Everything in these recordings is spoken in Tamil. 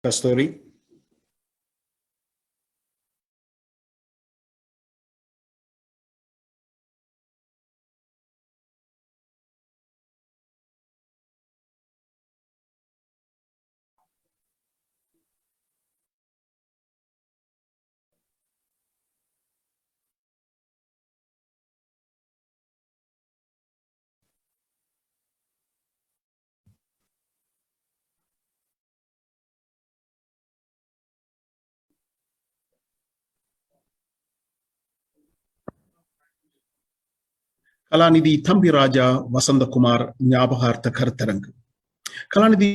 Kasturi. கலாநிதி தம்பிராஜா வசந்தகுமார் ஞாபகார்த்த கருத்தரங்கு. கலாநிதி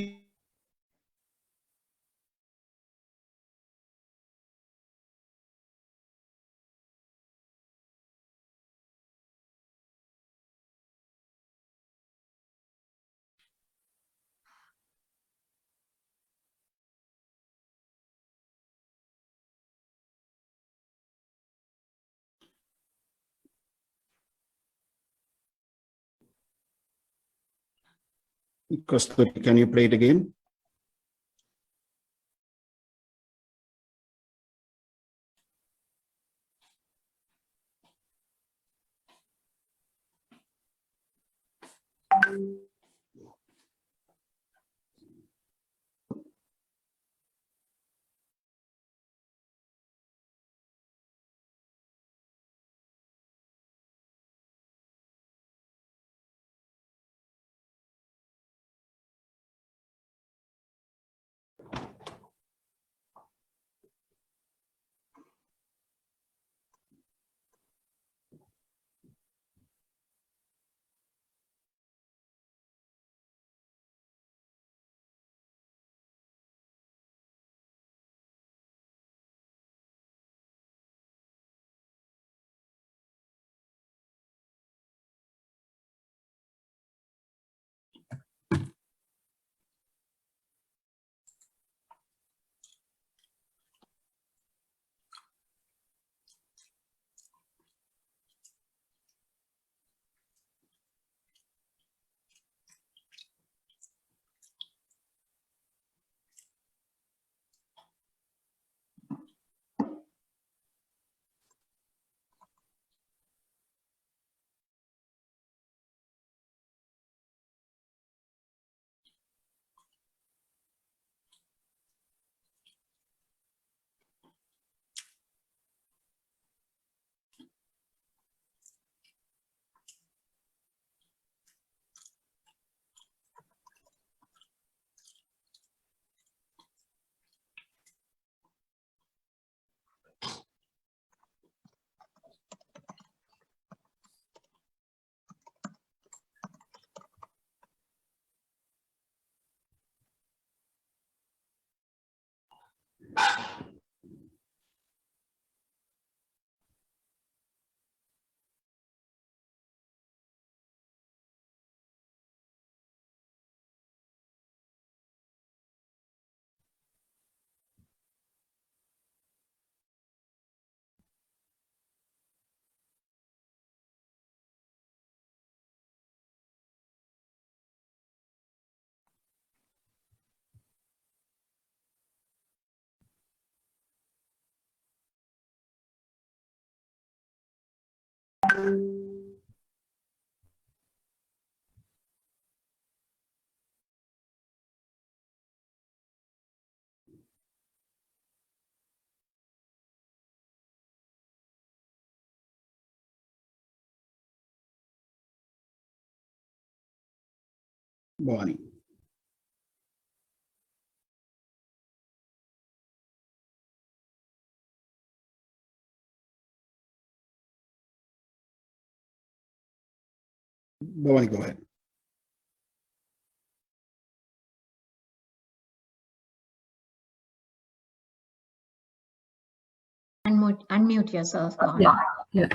Kasturi, can you play it again? Bhavani. Bhavani, go ahead. Unmute yourself, Bhavani. Yeah.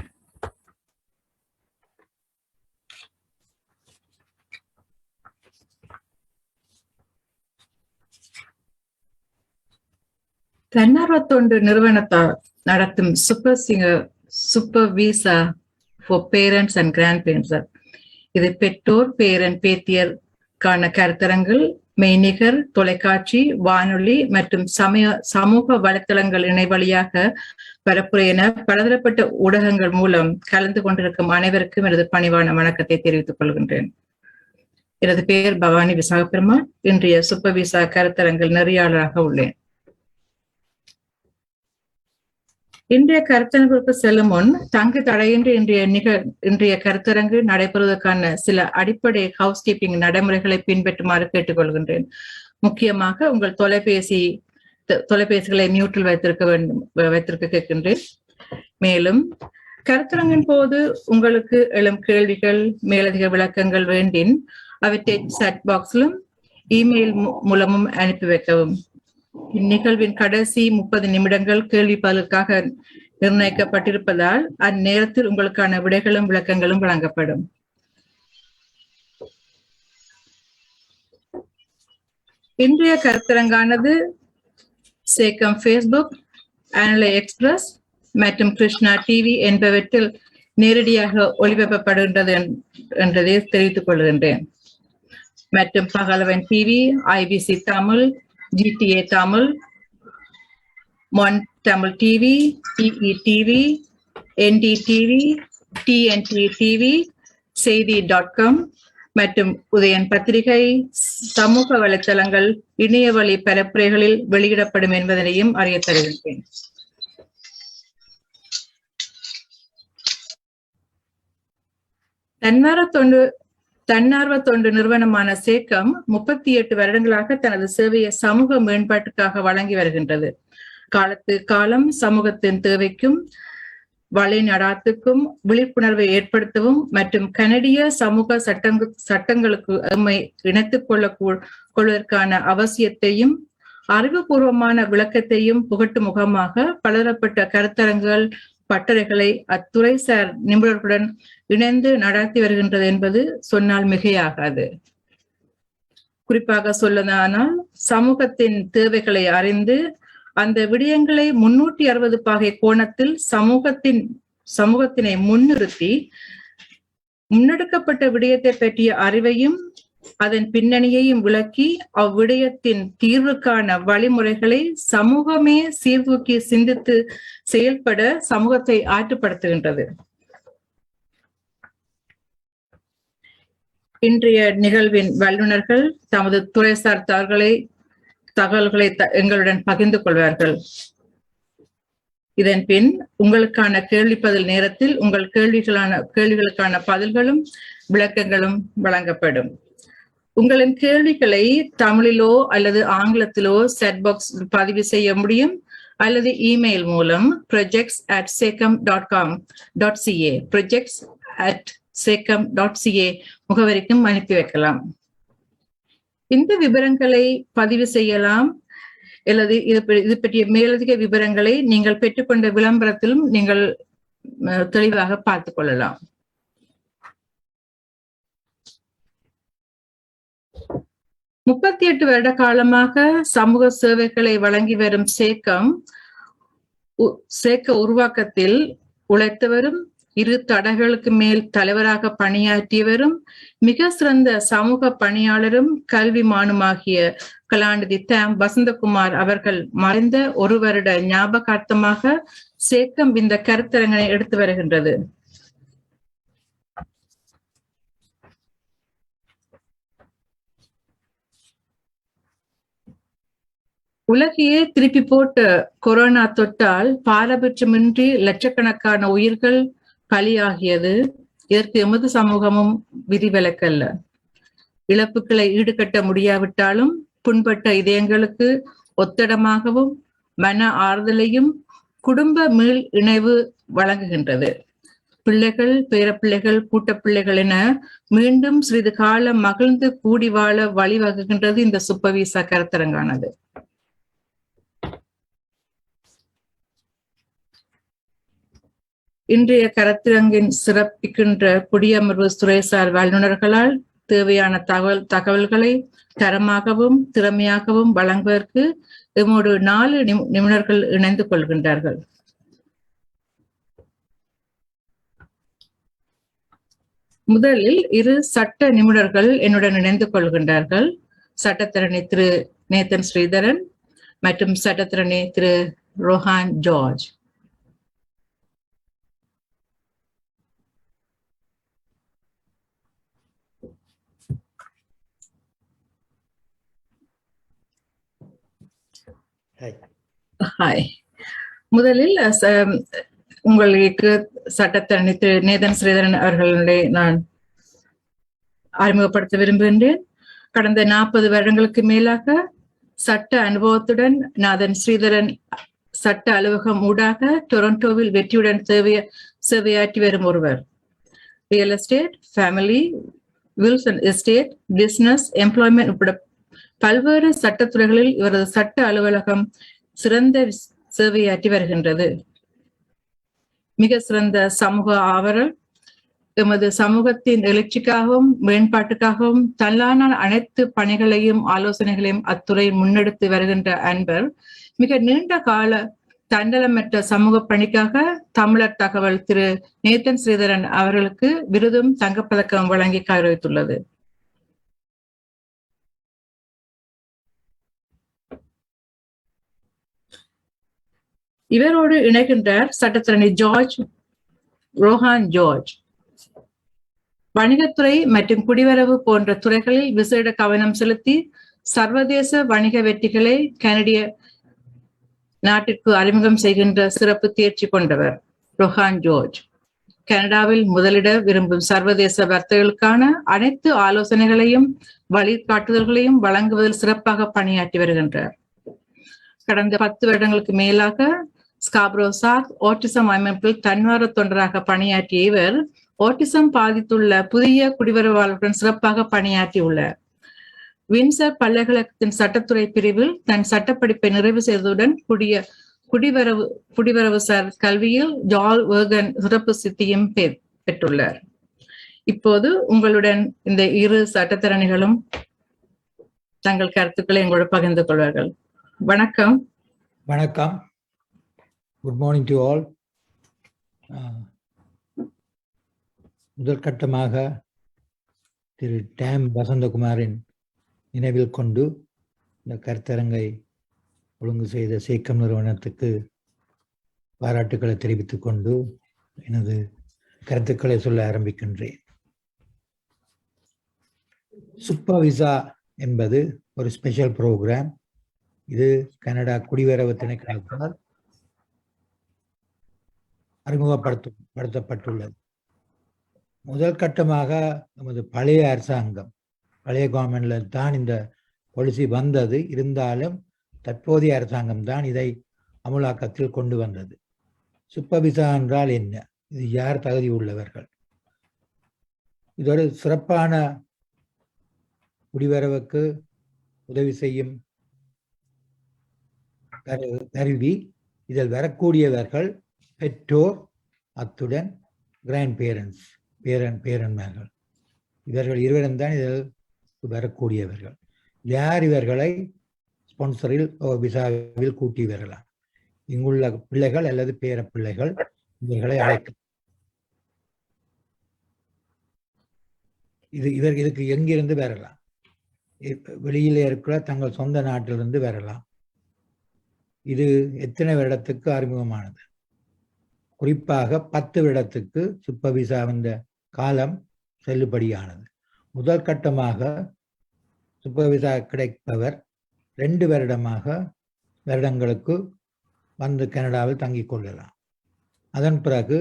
தன்னார்வ தொண்டு நிறுவனத்தால் நடத்தும் super visa for parents and grand parents. இது பெற்றோர் பேரன் பேத்தியர்கான கருத்தரங்கள், மெய்நிகர், தொலைக்காட்சி, வானொலி மற்றும் சமூக வலைத்தளங்கள் இணைவழியாக பரப்புரை என பலதரப்பட்ட ஊடகங்கள் மூலம் கலந்து கொண்டிருக்கும் அனைவருக்கும் எனது பணிவான வணக்கத்தை தெரிவித்துக் கொள்கின்றேன். எனது பெயர் பவானி விசாகப்பெருமாள். இன்றைய சூப்பர் விசா கருத்தரங்கள் நெறியாளராக உள்ளேன். இன்றைய கருத்தரங்குக்கு செல்லும் முன் தங்கு தடையின்றி இன்றைய கருத்தரங்கு நடைபெறுவதற்கான சில அடிப்படை ஹவுஸ் கீப்பிங் நடைமுறைகளை பின்பற்றுமாறு கேட்டுக்கொள்கின்றேன். முக்கியமாக உங்கள் தொலைபேசிகளை மியூட்டில் வைத்திருக்க கேட்கின்றேன். மேலும் கருத்தரங்கின் போது உங்களுக்கு எழும் கேள்விகள், மேலதிக விளக்கங்கள் வேண்டின் அவற்றை சாட் பாக்ஸிலும் இமெயில் மூலமும் அனுப்பி வைக்கவும். இந்நிகழ்வின் கடைசி 30 நிமிடங்கள் கேள்வி பதிலுக்காக நிர்ணயிக்கப்பட்டிருப்பதால் அந்நேரத்தில் உங்களுக்கான விடைகளும் விளக்கங்களும் வழங்கப்படும். இன்றைய கருத்தரங்கானது சேக்கம் ஃபேஸ்புக், அனலை எக்ஸ்பிரஸ் மற்றும் கிருஷ்ணா டிவி என்பவற்றில் நேரடியாக ஒளிபரப்பப்படுகின்றது என்றதை தெரிவித்துக் கொள்கின்றேன். மற்றும் Pagalavan TV, IBC Tamil, GTA Tamil, மொன் Tamil TV, EE TV, ND TV, TNT TV, செய்தி.com மற்றும் உதயன் பத்திரிகை சமூக வலைத்தளங்கள் இணையவழி பரப்புரைகளில் வெளியிடப்படும் என்பதனையும் அறிய தருகின்றேன். தன்னார்வ தொண்டு நிறுவனமான சேக்கம் 38 வருடங்களாக தனது சேவையை சமூக மேம்பாட்டுக்காக வழங்கி வருகின்றது. காலம் சமூகத்தின் தேவைக்கும் வழிநடாத்துக்கும் விழிப்புணர்வை ஏற்படுத்தவும் மற்றும் கனடிய சமூக சட்டங்களுக்கு இணைத்துக் கொள்வதற்கான அவசியத்தையும் அறிவுபூர்வமான விளக்கத்தையும் புகட்டும் முகமாக பலதரப்பட்ட கருத்தரங்குகள், பட்டறைகளை அத்துறை சார் நிபுணர்களுடன் இணைந்து நடத்தி வருகின்றது என்பது சொன்னால் மிகையாகாது. குறிப்பாக சொல்லதானால் சமூகத்தின் தேவைகளை அறிந்து அந்த விடயங்களை 360 பாகை கோணத்தில் சமூகத்தினை முன்னிறுத்தி முன்னெடுக்கப்பட்ட விடயத்தை பற்றிய அறிவையும் அதன் பின்னணியையும் விளக்கி அவ்விடயத்தின் தீர்வுக்கான வழிமுறைகளை சமூகமே சீர்தூக்கி சிந்தித்து செயல்பட சமூகத்தை ஆற்றுப்படுத்துகின்றது. இன்றைய நிகழ்வின் வல்லுநர்கள் தமது துறைசார் தகவல்களை எங்களுடன் பகிர்ந்து கொள்வார்கள். இதன் பின் உங்களுக்கான கேள்வி பதில் நேரத்தில் உங்கள் கேள்விகளுக்கான பதில்களும் விளக்கங்களும் வழங்கப்படும். உங்களின் கேள்விகளை தமிழிலோ அல்லது ஆங்கிலத்திலோ செட் பாக்ஸ் பதிவு செய்ய முடியும் அல்லது இமெயில் மூலம் projects@sacem.ca முகவரிக்கும் அனுப்பி வைக்கலாம். இந்த விவரங்களை பதிவு செய்யலாம் அல்லது இது பற்றிய மேலதிக விவரங்களை நீங்கள் பெற்றுக்கொண்ட விளம்பரத்திலும் நீங்கள் தெளிவாக பார்த்துக் கொள்ளலாம். முப்பத்தி 38 வருட காலமாக சமூக சேவைகளை வழங்கி வரும் சேக்க உருவாக்கத்தில் உழைத்தவரும் 2 தடைகளுக்கு மேல் தலைவராக பணியாற்றியவரும் மிக சிறந்த சமூக பணியாளரும் கல்விமானுமாகிய கலாநிதி வசந்தகுமார் அவர்கள் மறைந்த 1 வருட ஞாபகார்த்தமாக சேக்கம் இந்த கருத்தரங்கினை எடுத்து வருகின்றது. உலகையே திருப்பி போட்ட கொரோனா தொற்றால் பாரபட்சமின்றி லட்சக்கணக்கான உயிர்கள் பலியாகியது. இதற்கு எமது சமூகமும் விதிவிலக்கல்ல. இழப்புகளை ஈடுகட்ட முடியாவிட்டாலும் புண்பட்ட இதயங்களுக்கு ஒத்தடமாகவும் மன ஆறுதலையும் குடும்ப மீள் இணைவு வழங்குகின்றது. பிள்ளைகள், பேரப்பிள்ளைகள், கூட்டப்பிள்ளைகள் என மீண்டும் சிறிது காலம் மகிழ்ந்து கூடி வாழ வழிவகுக்கின்றது இந்த சுப்பவீசா கருத்தரங்கானது. இன்றைய கருத்தரங்கின் சிறப்பிக்கின்ற குடியமர்வு துறைசார் வல்லுநர்களால் தேவையான தகவல்களை தரமாகவும் திறமையாகவும் வழங்குவதற்கு எம்மோடு 4 நிபுணர்கள் இணைந்து கொள்கின்றார்கள். முதலில் 2 சட்ட நிபுணர்கள் என்னுடன் இணைந்து கொள்கின்றார்கள். சட்டத்தரணி திரு நேதன் ஸ்ரீதரன் மற்றும் சட்டத்தரணி திரு ரோஹான் ஜார்ஜ். ஹாய். முதலில் உங்களுக்கு சட்டத்தரணி திரு நேதன் ஸ்ரீதரன் அவர்களை நான் அறிமுகப்படுத்த விரும்புகின்றேன். கடந்த 40 வருடங்களுக்கு மேலாக சட்ட அனுபவத்துடன் நாதன் ஸ்ரீதரன் சட்ட அலுவலகம் ஊடாக டொரண்டோவில் வெற்றியுடன் சேவையாற்றி வரும் ஒருவர். Real estate, family, wills and estate, business, employment உட்பட பல்வேறு சட்டத்துறைகளில் இவரது சட்ட அலுவலகம் சிறந்த சேவையாற்றி வருகின்றது. மிக சிறந்த சமூக ஆவலர், எமது சமூகத்தின் எழுச்சிக்காகவும் மேம்பாட்டுக்காகவும் தன்னான அனைத்து பணிகளையும் ஆலோசனைகளையும் அத்துறையில் முன்னெடுத்து வருகின்ற அன்பர் மிக நீண்ட கால தன்னலமற்ற சமூக பணிக்காக தமிழர் தகவல் திரு நேதன் ஸ்ரீதரன் அவர்களுக்கு விருதும் தங்கப்பதக்கம் வழங்கி கௌரவித்துள்ளது. இவரோடு இணைகின்றார் சட்டத்தரணி ரோஹான் ஜார்ஜ். வணிகத்துறை மற்றும் குடிவரவு போன்ற துறைகளில் விசேட கவனம் செலுத்தி சர்வதேச வணிக வெற்றிகளை கனடிய நாட்டிற்கு அறிமுகம் செய்கின்ற சிறப்பு தேர்ச்சி கொண்டவர் ரோஹான் ஜார்ஜ். கனடாவில் முதலிட விரும்பும் சர்வதேச வர்த்தகர்களுக்கான அனைத்து ஆலோசனைகளையும் வழிகாட்டுதல்களையும் வழங்குவதில் சிறப்பாக பணியாற்றி வருகின்றார். கடந்த 10 வருடங்களுக்கு மேலாக ஸ்காப்ரோ சாத் ஆட்டிசம் அமைப்பில் தன்னார்வ தொண்டராக பணியாற்றிய இவர் ஆட்டிசம் பாதித்துள்ள புதிய குடிவரவாளர்களுடன் சிறப்பாக பணியாற்றியுள்ளார். வின்சர் பல்கலைக்கழகத்தின் சட்டத்துறை பிரிவில் தன் சட்டப்படிப்பை நிறைவு செய்ததுடன் குடிவரவு சார் கல்வியில் ஜால் வேர்கன் சிறப்பு சித்தியும் பெற்றுள்ளார். இப்போது உங்களுடன் இந்த 2 சட்டத்தரணிகளும் தங்கள் கருத்துக்களை எங்களோடு பகிர்ந்து கொள்வார்கள். வணக்கம். வணக்கம். Good morning to all. முதற்கட்டமாக திரு டேம் வசந்தகுமாரின் நினைவில் கொண்டு இந்த கருத்தரங்கை ஒழுங்கு செய்த சேக்கம் நிறுவனத்துக்கு பாராட்டுக்களை தெரிவித்துக் கொண்டு எனது கருத்துக்களை சொல்ல ஆரம்பிக்கின்றேன். சுப்பா விசா என்பது ஒரு ஸ்பெஷல் ப்ரோக்ராம். இது கனடா குடிவரவு திணைக்களத்தால் அறிமுகப்படுத்தப்பட்டுள்ளது. முதல் கட்டமாக நமது பழைய அரசாங்கம், பழைய கவர்மெண்ட்ல தான் இந்த பாலிசி வந்தது. இருந்தாலும் தற்போதைய அரசாங்கம் தான் இதை அமுலாக்கத்தில் கொண்டு வந்தது. சுப்ப விசா என்றால் என்ன? இது யார் தகுதி உள்ளவர்கள்? இது ஒரு சிறப்பான குடிவரவுக்கு உதவி செய்யும் கருவி. இதில் வரக்கூடியவர்கள் பெற்றோர், அத்துடன் கிராண்ட் பேரண்ட்ஸ், பேரன்மார்கள். இவர்கள் இருவரும் தான் இதில் வரக்கூடியவர்கள். யார் இவர்களை ஸ்பான்சரில் விசாவில் கூட்டி வரலாம்? இங்குள்ள பிள்ளைகள் அல்லது பேர பிள்ளைகள் இவர்களை அழைக்கும். இதுக்கு எங்கிருந்து வரலாம்? வெளியில இருக்கிற தங்கள் சொந்த நாட்டிலிருந்து வரலாம். இது எத்தனை வருடத்துக்கு அறிமுகமானது? குறிப்பாக 10 வருடத்துக்கு சுப்ப விசா வந்த காலம் செல்லுபடியானது. முதல் கட்டமாக சுப்ப விசா கிடைப்பவர் 2 வருடங்களுக்கு வந்து கனடாவில் தங்கிக் கொள்ளலாம். அதன் பிறகு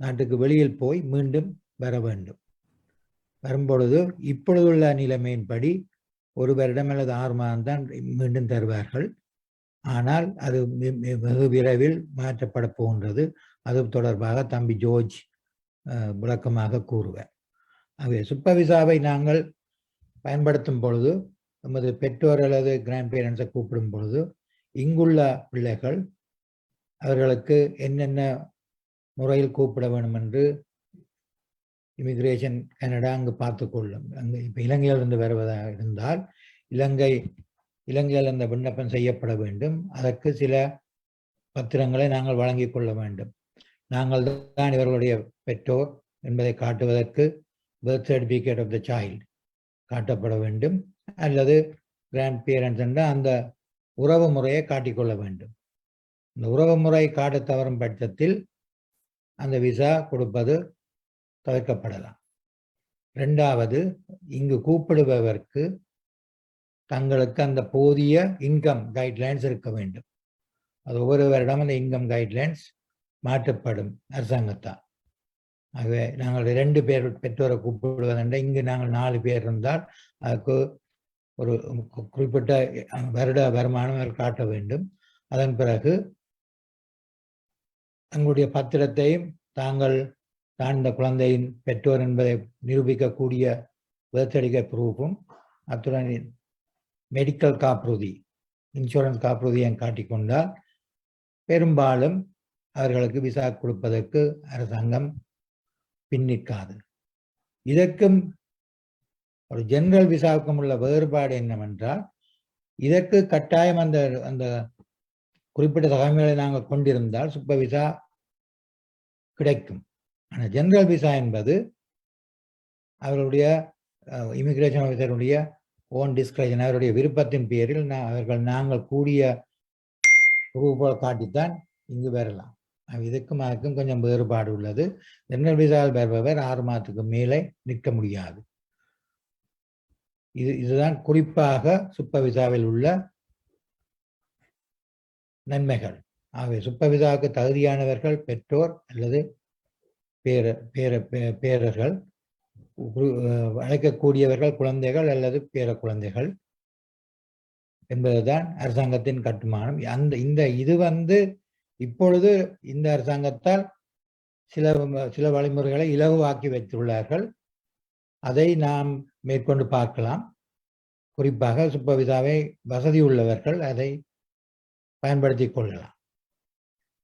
நாட்டுக்கு வெளியில் போய் மீண்டும் வர வேண்டும். வரும்பொழுது இப்பொழுதுள்ள நிலைமையின்படி 1 வருடம் அல்லது 6 மாதம் தான் மீண்டும் தருவார்கள். ஆனால் அது வெகு விரைவில் மாற்றப்பட போகின்றது. அது தொடர்பாக தம்பி ஜோர்ஜ் விளக்கமாக கூறுவார். ஆகவே சுப்பவிசாவை நாங்கள் பயன்படுத்தும் பொழுது நமது பெற்றோர் அல்லது கிராண்ட் பேரண்ட்ஸை கூப்பிடும் பொழுது இங்குள்ள பிள்ளைகள் அவர்களுக்கு என்னென்ன முறையில் கூப்பிட வேண்டும் என்று இமிகிரேஷன் கனடா அங்கு பார்த்துக்கொள்ளும். அங்கு இப்போ இலங்கையிலிருந்து வருவதாக இருந்தால் இலங்கையில் அந்த விண்ணப்பம் செய்யப்பட வேண்டும். அதற்கு சில பத்திரங்களை நாங்கள் வழங்கிக் கொள்ள வேண்டும். நாங்கள் தான் இவர்களுடைய பெற்றோர் என்பதை காட்டுவதற்கு birth certificate of the child காட்டப்பட வேண்டும், அல்லது கிராண்ட் பேரண்ட்ஸ் என்ற அந்த உறவு முறையை காட்டிக்கொள்ள வேண்டும். இந்த உறவு முறை காட்ட தவறும் பட்சத்தில் அந்த விசா கொடுப்பது தவிர்க்கப்படலாம். 2வது, இங்கு கூப்பிடுபவருக்கு தங்களுக்கு அந்த போதிய இன்கம் கைட்லைன்ஸ் இருக்க வேண்டும். அது ஒவ்வொரு வருடம் அந்த இன்கம் கைட்லைன்ஸ் மாற்றப்படும் அரசாங்கத்தால். ஆகவே நாங்கள் 2 பேர் பெற்றோரை கூப்பிடுவதென்ற இங்கு நாங்கள் 4 பேர் இருந்தால் அதுக்கு ஒரு குறிப்பிட்ட வருட வருமானம் காட்ட வேண்டும். அதன் பிறகு தங்களுடைய பத்திரத்தையும் தான் இந்த குழந்தையின் பெற்றோர் என்பதை நிரூபிக்கக்கூடிய பர்த் சர்டிஃபிகேட் ப்ரூஃபும் அத்துடன் மெடிக்கல் காப்புறுதி, இன்சூரன்ஸ் காப்புறுதியை காட்டிக்கொண்டால் பெரும்பாலும் அவர்களுக்கு விசா கொடுப்பதற்கு அரசாங்கம் பின்னிற்காது. இதற்கும் ஒரு ஜெனரல் விசாவுக்கும் உள்ள வேறுபாடு என்னவென்றால், இதற்கு கட்டாயம் அந்த குறிப்பிட்ட தகவல்களை நாங்கள் கொண்டிருந்தால் சுப்ப விசா கிடைக்கும். ஆனால் ஜெனரல் விசா என்பது அவர்களுடைய இமிகிரேஷன் ஆஃபீஸருடைய ஓன் டிஸ்கிரிப்ஷன், அவருடைய விருப்பத்தின் பேரில் நாங்கள் கூடிய ப்ரூஃபை காட்டித்தான் இங்கு வரலாம். இதுக்கும் அதுக்கும் கொஞ்சம் வேறுபாடு உள்ளது. ஜெனரல் விசாவில் வருபவர் 6 மாதத்துக்கு மேலே நிற்க முடியாது. இதுதான் குறிப்பாக சுப்ப விசாவில் உள்ள நன்மைகள். ஆகவே சுப்ப விசாவுக்கு தகுதியானவர்கள் பெற்றோர் அல்லது பேரர்கள், அழைக்கக்கூடியவர்கள் குழந்தைகள் அல்லது பேர குழந்தைகள் என்பதுதான் அரசாங்கத்தின் கட்டுமானம். இது இப்பொழுது இந்த அரசாங்கத்தால் சில வழிமுறைகளை இலகுவாக்கி வைத்துள்ளார்கள். அதை நாம் மேற்கொண்டு பார்க்கலாம். குறிப்பாக சுப்ப விசாவை வசதி உள்ளவர்கள் அதை பயன்படுத்திக் கொள்ளலாம்.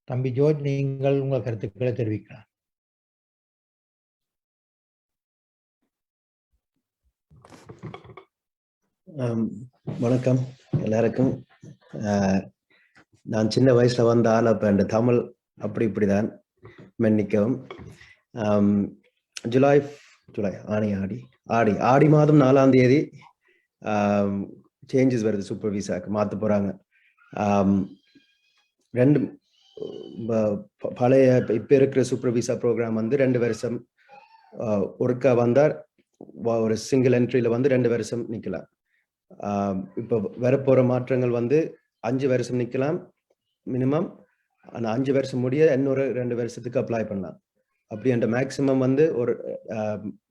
தம்பி ஜோர்ஜ், நீங்கள் உங்கள் கருத்துக்களை தெரிவிக்கலாம். வணக்கம் எல்லாருக்கும். நான் சின்ன வயசுல வந்த ஆள், அப்ப இந்த தமிழ் அப்படி இப்படிதான், மன்னிக்கவும். ஆடி மாதம் 4ஆம் தேதி சேஞ்சஸ் வருது. சூப்பர் விசாக்கு மாத்த போறாங்க. 2 பழைய இப்ப இருக்கிற சூப்பர் விசா ப்ரோக்ராம் 2 வருஷம் ஒருக்கா வந்தார், ஒரு சிங்கிள் என்ட்ரியில 2 வருஷம் நிக்கலாம். இப்ப வரப்போற மாற்றங்கள் 5 வருஷம் நிக்கலாம் மினிமம். ஆனா 5 வருஷம் முடிய இன்னொரு 2 வருஷத்துக்கு அப்ளை பண்ணலாம். அப்படி அந்த மேக்சிமம் ஒரு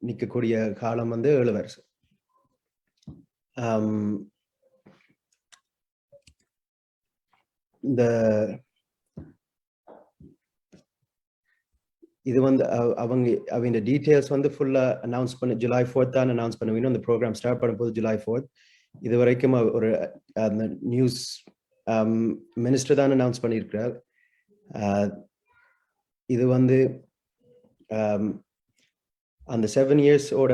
நிக்கக்கூடிய காலம் 7 வருஷம். இது அவங்க டீடைல்ஸ் ஃபுல்லா அனௌன்ஸ் பண்ண July 4th தான் அனௌன்ஸ் பண்ணுவீங்க. இந்த ப்ரோக்ராம் ஸ்டார்ட் பண்ணும் போது July 4th. இது வரைக்கும் ஒரு நியூஸ் மினிஸ்டர் தான் அனௌன்ஸ் பண்ணியிருக்கிறார். இது அந்த 7 இயர்ஸோட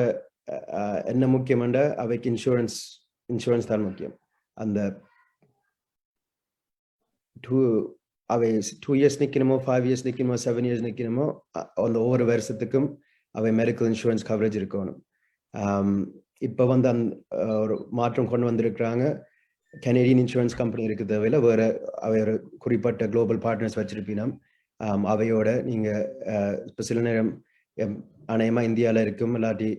என்ன முக்கியம்னா அவைக்கு இன்சூரன்ஸ் தான் முக்கியம். அந்த 2 இயர்ஸ் நிக்கணுமோ, 5 இயர்ஸ் நிக்கணுமோ, 7 இயர்ஸ் நிக்கணுமோ, அந்த ஒவ்வொரு வருஷத்துக்கும் அவை மெடிக்கல் இன்சூரன்ஸ் கவரேஜ் இருக்கணும். இப்ப ஒரு மாற்றம் கொண்டு வந்திருக்கிறாங்க. கனேடியன் இன்சூரன்ஸ் கம்பெனி இருக்கு தேவையில்ல, வேற அவை ஒரு குறிப்பிட்ட குளோபல் பார்ட்னர்ஸ் வச்சிருப்பீங்க. அவையோட நீங்க இப்ப சில நேரம் அநேகமா இந்தியால இருக்கும், இல்லாட்டி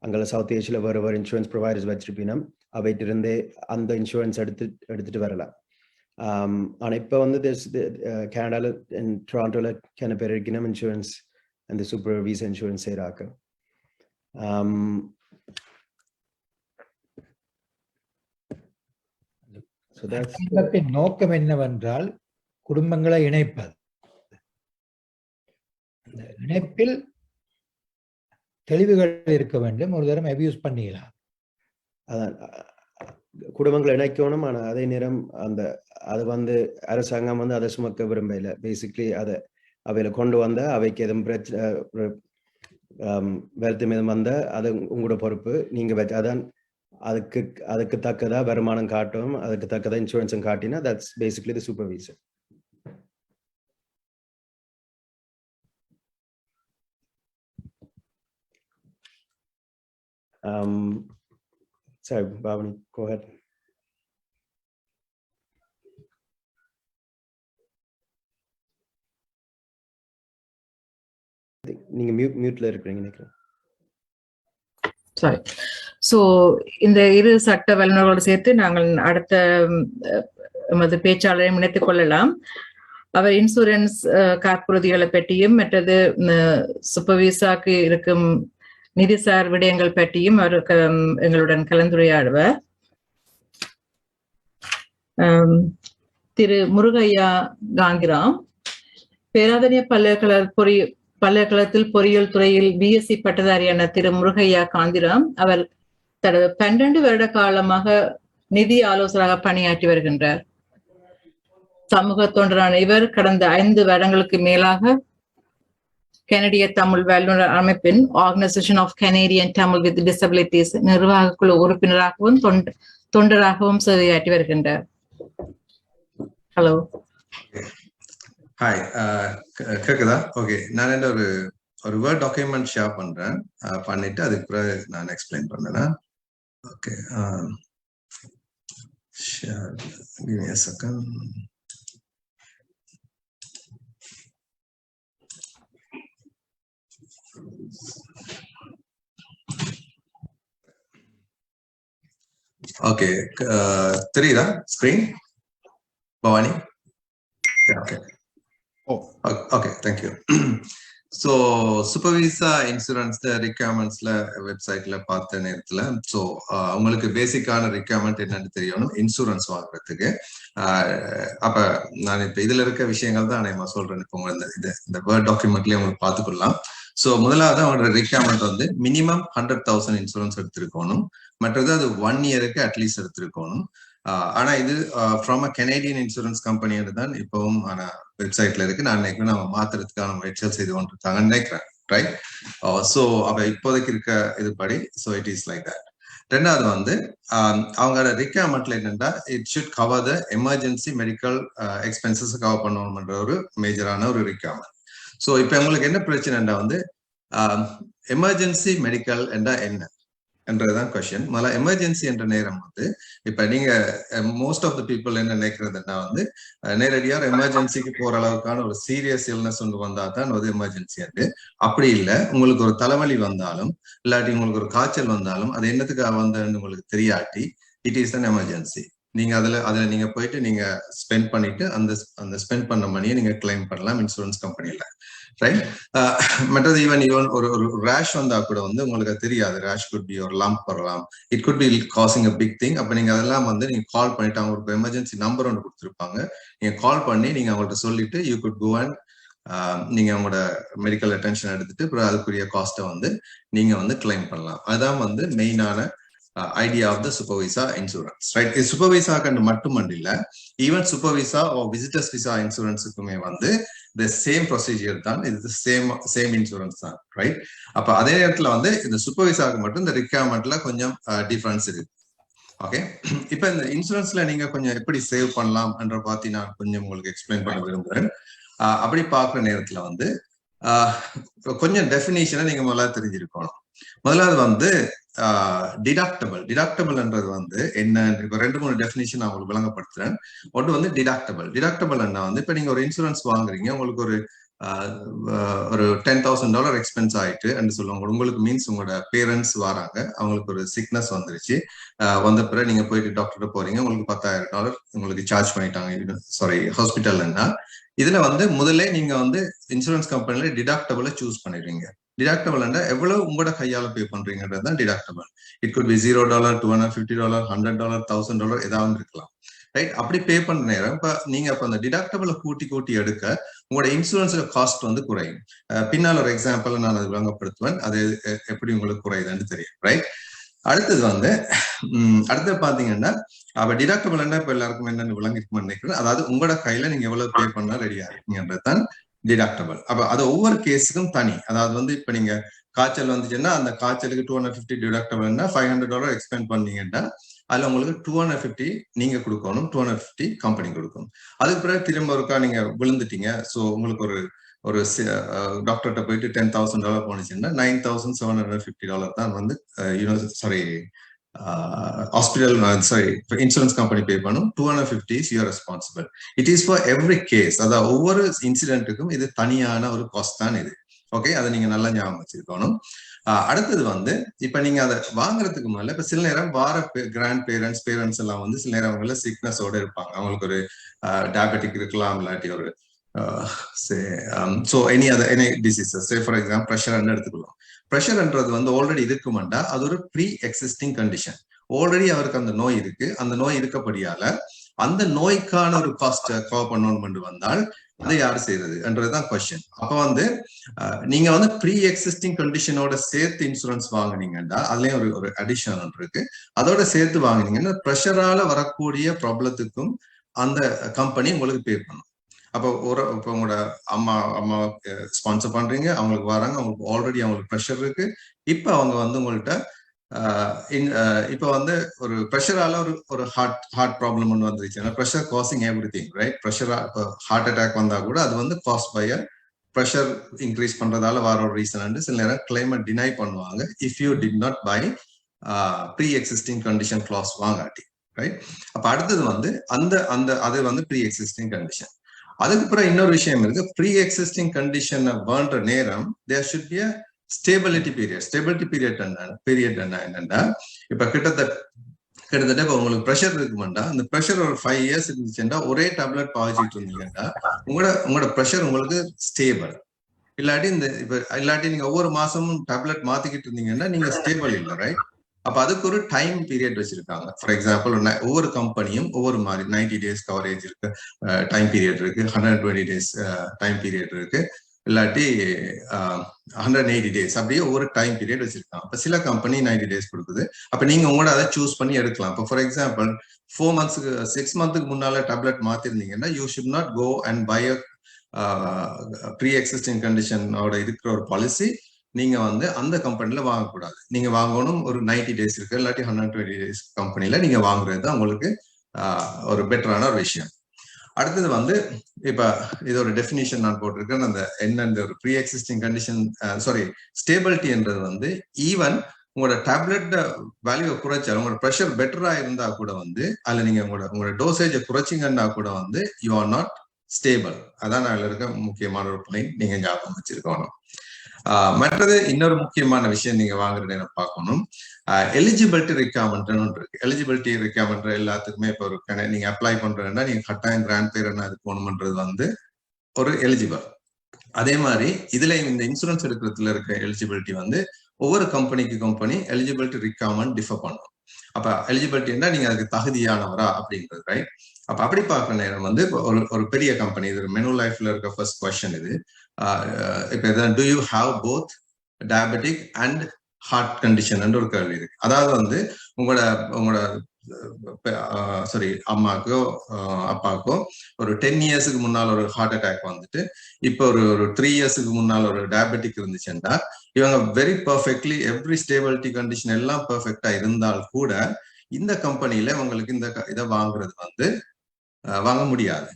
அங்கே சவுத் ஏஷியால வேற இன்சூரன்ஸ் ப்ரொவைடர்ஸ் வச்சிருப்பீங்க. அவைட்டு இருந்தே அந்த இன்சூரன்ஸ் எடுத்துட்டு வரலாம். ஆனா இப்ப கனடால டொராண்டோல பேர் இருக்கணும் இன்சூரன்ஸ் அந்த சூப்பர் விசா இன்சூரன்ஸ் செய்யறாங்க. So that's சங்கத்தின் நோக்கம் என்னவென்றால் குடும்பங்களை இணைப்பது. அந்த இணைப்பில் தெளிவுகள் இருக்க வேண்டும். ஒரு தரம் அபியூஸ் பண்ணிடலாம். அதான் குடும்பங்களை இணைக்கணும். ஆனால் அதே நேரம் அது அரசாங்கம் அதை சுமக்க விரும்பல. பேசிக்லி அவையில கொண்டு வந்த அவைக்கு எதுவும் பிரச்சனை வருத்தம் எதுவும் வந்த அது உங்களோட பொறுப்பு. நீங்க அதான் அதுக்கு தக்கதா வருமானம் காட்டும், அதுக்கு தக்கதா இன்சூரன்ஸும் காட்டினா that's basically the supervisor. Sorry, Bhavani, go ahead. நீங்க மியூட்ல இருக்கீங்க நினைக்கிறேன். சாரி. சோ இந்த இரு சட்ட வல்லுநர்களோடு சேர்த்து நாங்கள் அடுத்த எமது பேச்சாளரை இணைத்துக் கொள்ளலாம். அவர் இன்சூரன்ஸ் காப்புறுதிகளை பற்றியும் மற்றது சூப்பர்வைசாக்கு இருக்கும் நிதிசார் விடயங்கள் பற்றியும் அவர் எங்களுடன் கலந்துரையாடுவார். திரு முருகையா காந்திராம் பேராதனிய பல்கலைக்கழகத்தில் பொறியியல் துறையில் பிஎஸ்சி பட்டதாரியான திரு முருகையா காந்திராம் அவர் தனது 12 வருட காலமாக நிதி ஆலோசகராக பணியாற்றி வருகின்றார். சமூக தொண்டரான இவர் கடந்த 5 வருடங்களுக்கு மேலாக கனடிய தமிழ் வல்லுநர் அமைப்பின் organisation of Canadian Tamil with disabilities நிர்வாக குழு உறுப்பினராகவும் தொண்டராகவும் சேவையாற்றி வருகின்றார். ஹலோ. ஹாய், கேக்குதா? ஓகே, நான் என்ன ஒரு வேர்ட் டாக்குமெண்ட் ஷேர் பண்றேன். பண்ணிட்டு அதுக்கு பிறகு நான் எக்ஸ்பிளைன் பண்றேன். Okay, share, give me a second. Okay, தெரியுதா screen Bhavani? Okay, okay, thank you. So super visa insurance ரிக்வயர்மெண்ட்ஸ்ல வெப்சைட்ல பார்த்த நேரத்துல ஸோ உங்களுக்கு பேசிக்கான ரிக்வயர்மெண்ட் என்னன்னு தெரியணும் இன்சூரன்ஸ் வாங்குறதுக்கு. அப்ப நான் இப்ப இதுல இருக்க விஷயங்கள் தான் நான் சொல்றேன். இப்போ இந்த வேர்ட் டாக்குமெண்ட்லயே உங்களுக்கு பார்த்துக்கொள்ளலாம். ஸோ முதலாவது அவங்களோட ரிக்வயர்மெண்ட் மினிமம் 100,000 இன்சூரன்ஸ் எடுத்திருக்கணும். மற்றது அது 1 இயருக்கு அட்லீஸ்ட் எடுத்திருக்கணும். ஆனா இது ஃப்ரம் அ கனேடியன் இன்சூரன்ஸ் கம்பெனியோட தான் இப்பவும் வெப்சைட்ல இருக்கு. நான் நினைக்கிறேன் நம்ம மாத்துறதுக்கான முயற்சிகள் செய்து கொண்டிருக்காங்கன்னு நினைக்கிறேன். ரைட்? ஸோ அப்ப இப்போதைக்கு இருக்க இதுபடி so it is like that. ரெண்டாவது அவங்களோட ரிக்வயர்மெண்ட்ல என்னன்னா it should cover the emergency medical expenses cover பண்ணணும்ன்ற ஒரு மேஜரான ஒரு ரிக்வயர்மெண்ட். ஸோ இப்ப உங்களுக்கு என்ன பிரச்சனைன்னா எமர்ஜென்சி மெடிக்கல் என்றா என்ன என்றதுதான் கொஸ்டின். முதல்ல எமர்ஜென்சி என்ற நேரம் இப்ப நீங்க மோஸ்ட் ஆஃப் த பீப்புள் என்ன நினைக்கிறதுன்னா நேரடியாக எமர்ஜென்சிக்கு போற அளவுக்கான ஒரு சீரியஸ் இல்னஸ் ஒன்று வந்தா தான் அது எமர்ஜென்சி அண்டு. அப்படி இல்லை, உங்களுக்கு ஒரு தலைவலி வந்தாலும் இல்லாட்டி உங்களுக்கு ஒரு காய்ச்சல் வந்தாலும் அது என்னத்துக்காக வந்ததுன்னு உங்களுக்கு தெரியாட்டி இட் இஸ் அன் எமர்ஜென்சி. நீங்க அதுல நீங்க போயிட்டு நீங்க ஸ்பெண்ட் பண்ணிட்டு அந்த ஸ்பெண்ட் பண்ண மணியை நீங்க கிளைம் பண்ணலாம் இன்சூரன்ஸ் கம்பெனில. ரைட்? மற்றது ஈவன் ஒரு ரேஷ் வந்தா கூட உங்களுக்கு தெரியாது. ரேஷ் குட் பி ஒரு லம்ப் வரலாம், it could be causing a big thing. அப்ப நீங்க அதெல்லாம் நீங்க கால் பண்ணிட்டு அவங்களுக்கு எமர்ஜென்சி நம்பர் ஒன்று கொடுத்துருப்பாங்க. நீங்க கால் பண்ணி நீங்க அவங்கள்ட்ட சொல்லிட்டு யூ குட் கோ அண்ட் நீங்க அவங்களோட மெடிக்கல் அட்டென்ஷன் எடுத்துட்டு அப்புறம் அதுக்குரிய காஸ்ட்டை நீங்க கிளைம் பண்ணலாம். அதுதான் மெயினான idea of the super visa insurance, right? Is super visa கண்டு மட்டுமல்ல இல்ல, even super visa or visitors visa insuranceக்குமே the same procedure தான், இது the same insurance தான், right? அப்ப அதே நேரத்துல இந்த super visaக்கு மட்டும் இந்த requirementல கொஞ்சம் டிஃபரன்ஸ் இருக்கு. ஓகே, இப்ப இந்த இன்சூரன்ஸ்ல நீங்க கொஞ்சம் எப்படி சேவ் பண்ணலாம் என்ற பத்தி நான் கொஞ்சம் உங்களுக்கு எக்ஸ்பிளைன் பண்ண விரும்புறேன். அப்படி பார்க்குற நேரத்துல கொஞ்சம் டெஃபினேஷனை நீங்க முதல்ல தெரிஞ்சிருக்கணும். முதலாவது டிடக்டபிள்ன்றது என்ன? இப்ப 2-3 டெஃபினிஷன் நான் உங்களுக்கு விளங்கப்படுத்துறேன். ஒன்று டிடக்டபிள் என்ன இப்ப நீங்க ஒரு இன்சூரன்ஸ் வாங்குறீங்க, உங்களுக்கு ஒரு $10,000 எக்ஸ்பென்ஸ் ஆயிட்டு சொல்லுவாங்க. உங்களுக்கு மீன்ஸ் உங்களோட பேரண்ட்ஸ் வராங்க, அவங்களுக்கு ஒரு சிக்னஸ் வந்துருச்சு, வந்த பிறகு நீங்க போயிட்டு டாக்டர் போறீங்க, உங்களுக்கு $10,000 உங்களுக்கு சார்ஜ் பண்ணிட்டாங்க ஹாஸ்பிட்டல்னா இதுல முதல்ல நீங்க இன்சூரன்ஸ் கம்பெனில டிடக்டபிள சூஸ் பண்ணிடுறீங்க. டிடக்டபிள் எவ்வளவு உங்களோட கையால பே பண்றீங்கன்றது தான் டிடக்டபிள். இட் குட் பி $0, $250, $100, $1,000 ஏதாவது இருக்கலாம். ரைட்? அப்படி பே பண்ற நேரம் இப்ப நீங்க அப்ப அந்த டிடக்டபிள கூட்டி எடுக்க உங்களோட இன்சூரன்ஸ் காஸ்ட் வந்து குறையும். பின்னால் ஒரு எக்ஸாம்பிள் நான் அது விளங்கப்படுத்துவேன், அது எப்படி உங்களுக்கு குறையுதுன்னு தெரியும். ரைட்? அடுத்தது வந்து அடுத்தது பாத்தீங்கன்னா அப்ப டிடக்டபிள் என்ன இப்ப எல்லாருக்கும் என்னன்னு விளங்கிருக்குன்னு நினைக்கிறேன். அதாவது உங்களோட கையில நீங்க எவ்வளவு பே பண்ணா ரெடியா இருக்கீங்கன்றதுதான் டிடக்டபிள். அப்ப அது ஒவ்வொரு கேஸுக்கும் தனி. அதாவது வந்து இப்ப நீங்க காய்ச்சல் வந்துச்சுன்னா அந்த காய்ச்சலுக்கு 250 டிடக்டபிள்னா $500 எக்ஸ்பெண்ட் பண்ணீங்கன்னா அதுல உங்களுக்கு 250 நீங்க கொடுக்கணும், 250 கம்பெனி கொடுக்கணும். அதுக்கு பிறகு திரும்ப ஒருக்கா நீங்க விழுந்துட்டீங்க, ஸோ உங்களுக்கு ஒரு டாக்டர்கிட்ட போயிட்டு $10,000 போனுச்சுன்னா $9,750 தான் வந்து ஹாஸ்பிட்டல் இன்சூரன்ஸ் கம்பெனி பே பண்ணும். 250 is your responsible. It is for every case. அதாவது ஒவ்வொரு இன்சிடென்ட்டுக்கும் இது தனியான ஒரு காஸ்ட் தான் இது. ஓகே, அதை நீங்க நல்லா ஞாபகம் வச்சிருக்கணும். அடுத்தது வந்து இப்ப நீங்க அதை வாங்குறதுக்கு முதல்ல இப்ப சில நேரம் கிராண்ட் பேரண்ட்ஸ் எல்லாம் வந்து சில நேரம் அவங்கள சிக்னஸோட இருப்பாங்க. அவங்களுக்கு ஒரு டயபெட்டிக் இருக்கலாம், இல்லாட்டி ஒரு any diseases, for example pressure எடுத்துக்கலாம். ப்ரெஷர்ன்றது வந்து ஆல்ரெடி இருக்குமாண்டா அது ஒரு ப்ரீ எக்ஸிஸ்டிங் கண்டிஷன். ஆல்ரெடி அவருக்கு அந்த நோய் இருக்கு, அந்த நோய் இருக்கப்படியால அந்த நோய்க்கான ஒரு காஸ்ட் கவர் பண்ணணும்னு வந்தால் அதை யாரு செய்யறதுன்றதுதான் கொஸ்டின். அப்ப வந்து நீங்க வந்து ப்ரீ எக்ஸிஸ்டிங் கண்டிஷனோட சேர்த்து இன்சூரன்ஸ் வாங்கினீங்கன்னா அதுலயும் ஒரு அடிஷன் இருக்கு. அதோட சேர்த்து வாங்கினீங்கன்னா ப்ரெஷரால வரக்கூடிய ப்ராப்ளத்துக்கும் அந்த கம்பெனி உங்களுக்கு பே பண்ணும். அப்போ இப்போ உங்களோட அம்மா ஸ்பான்சர் பண்றீங்க, அவங்களுக்கு வராங்க, அவங்களுக்கு ஆல்ரெடி அவங்களுக்கு ப்ரெஷர் இருக்கு. இப்ப அவங்க வந்து உங்கள்கிட்ட இப்ப வந்து ஒரு ப்ரெஷரால ஒரு ஹார்ட் ப்ராப்ளம் ஒன்று வந்துருச்சுன்னா ப்ரெஷர் காசிங் எவ்ரிதிங், ரைட்? ப்ரெஷரா ஹார்ட் அட்டாக் வந்தா கூட அது வந்து காஸ்ட் பை ப்ரெஷர் இன்க்ரீஸ் பண்றதால வர ஒரு ரீசன். சில நேரம் கிளைமை டினை பண்ணுவாங்க if you did not buy pre existing condition clause வாங்காட்டி, ரைட்? அப்ப அடுத்தது வந்து அது வந்து ப்ரீ எக்ஸிஸ்டிங் கண்டிஷன். அதுக்கு பிறகு இன்னொரு விஷயம் இருக்கு. ப்ரீ எக்ஸிஸ்டிங் கண்டிஷன் வேண்ட நேரம் there should be stability period. Stability period என்னன்னா இப்ப கிட்டத்தட்ட இப்ப உங்களுக்கு ப்ரெஷர் இருக்குமாண்டா அந்த ப்ரெஷர் ஒரு 5 years இருந்துச்சுன்னா ஒரே டேப்லெட் பாவிச்சிட்டு இருந்தீங்கன்னா உங்களோட ப்ரெஷர் உங்களுக்கு ஸ்டேபிள். இல்லாட்டி நீங்க ஒவ்வொரு மாசமும் டேப்லெட் மாத்திக்கிட்டு இருந்தீங்கன்னா நீங்க ஸ்டேபிள் இல்லை, ரைட்? அப்ப அதுக்கு ஒரு டைம் பீரியட் வச்சிருக்காங்க. ஃபார் எக்ஸாம்பிள் ஒவ்வொரு கம்பெனியும் ஒவ்வொரு மாதிரி 90 days கவரேஜ் இருக்கு, டைம் பீரியட் இருக்கு, 120 days டைம் பீரியட் இருக்கு, இல்லாட்டி 180 days, அப்படியே ஒவ்வொரு டைம் பீரியட் வச்சிருக்காங்க. அப்ப சில கம்பெனி 90 days கொடுக்குது. அப்ப நீங்க உங்களோட அதை சூஸ் பண்ணி எடுக்கலாம். இப்போ ஃபார் எக்ஸாம்பிள் 4 months 6 months முன்னால டேப்லெட் மாத்திருந்தீங்கன்னா you should not go and buy pre existing கண்டிஷனோட இருக்கிற ஒரு பாலிசி நீங்க வந்து அந்த கம்பெனில வாங்கக்கூடாது. நீங்க வாங்கணும் ஒரு 90 days இருக்கு, இல்லாட்டி 120 days கம்பெனில நீங்க வாங்குறது தான் உங்களுக்கு ஒரு பெட்டரான ஒரு விஷயம். அடுத்தது வந்து இப்ப இது ஒரு டெஃபினிஷன் நான் போட்டிருக்கேன். அந்த என்ன ஒரு ப்ரீ எக்ஸிஸ்டிங் கண்டிஷன் ஸ்டேபிலிட்டி என்றது வந்து ஈவன் உங்களோட டேப்லெட் வேல்யூ குறைச்சாலும் உங்களோட ப்ரெஷர் பெட்டரா இருந்தா கூட வந்து அதுல நீங்க உங்களோட டோசேஜை குறைச்சிங்கன்னா கூட வந்து யூ ஆர் நாட் ஸ்டேபிள். அதான் அதுல இருக்க முக்கியமான ஒரு பாயிண்ட் நீங்க ஞாபகம் வச்சிருக்கணும். மற்றது இன்னொரு முக்கியமான விஷயம் நீங்க வாங்குறது பார்க்கணும், எலிஜிபிலிட்டி ரிக்வயர்மெண்ட் இருக்கு. எலிஜிபிலிட்டி ரிக்வயர்மெண்ட் எல்லாத்துக்குமே இப்போ ஒரு நீங்க அப்ளை பண்றதுன்னா நீங்க கட்டாயம் கிராண்ட் பேரண்ட் அது போகணும்ன்றது வந்து ஒரு எலிஜிபிள். அதே மாதிரி இதுல இந்த இன்சூரன்ஸ் எடுக்கிறதுல இருக்க எலிஜிபிலிட்டி வந்து ஒவ்வொரு கம்பெனி எலிஜிபிலிட்டி ரிக்வயர்மெண்ட் டிஃபர் பண்ணும். அப்ப எலிஜிபிலிட்டின்னா நீங்க அதுக்கு தகுதியானவரா அப்படின்றது, ரைட்? அப்ப அப்படி பார்க்குற நேரம் வந்து ஒரு பெரிய கம்பெனி, இது மெனு லைஃப்ல இருக்க ஃபர்ஸ்ட் கொஸ்டின் இது. இப்ப do you have both diabetic and heart condition ஒரு கேள்வி இருக்கு. அதாவது வந்து உங்களோட அம்மாக்கோ அப்பாக்கோ ஒரு 10 yearsக்கு முன்னால் ஒரு ஹார்ட் அட்டாக் வந்துட்டு இப்போ ஒரு 3 yearsக்கு முன்னால் ஒரு டயபெட்டிக் இருந்துச்சுன்னா இவங்க very perfectly every stability condition எல்லாம் பர்ஃபெக்டா இருந்தால் கூட இந்த கம்பெனில உங்களுக்கு இந்த இதை வாங்குறது வந்து வாங்க முடியாது.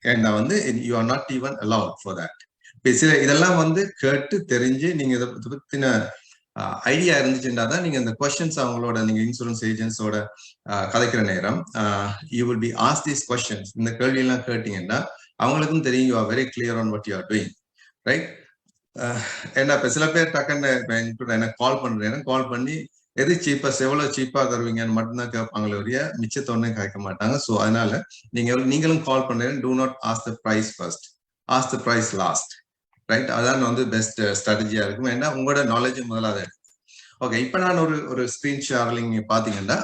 ஏன்னா வந்து you are not even allowed for that. இதெல்லாம் வந்து கேட்டு தெரிஞ்சு நீங்க இதை பத்தின ஐடியா இருந்துச்சுன்னா தான் நீங்க இந்த கொஸ்டின்ஸ் அவங்களோட நீங்க இன்சூரன்ஸ் ஏஜென்ட்ஸோட கதைக்கிற நேரம் you will be ask these questions. இந்த கேள்வி எல்லாம் கேட்டீங்கன்னா அவங்களுக்கும் தெரியும் you are very clear on what you are doing, right? ஏன்னா இப்ப சில பேர் டக்குன்னு எனக்கு கால் பண்ணி எது சீப்பஸ்ட், எவ்வளவு சீப்பா தருவீங்கன்னு மட்டும்தான் கேட்பாங்களே ஒழிய மிச்சத்தொன்னே கேட்க மாட்டாங்க. ஸோ அதனால நீங்களும் கால் பண்ணுறீங்க, do not ask the price first, ask the price last, right? அதான் வந்து பெஸ்ட் ஸ்ட்ராட்டஜியா இருக்கும். ஏன்னா உங்களோட நாலேஜ் முதலாக இருக்கு. ஓகே, இப்ப நான் ஒரு ஸ்கிரீன் ஷேரிங் நீங்க பாத்தீங்கன்னா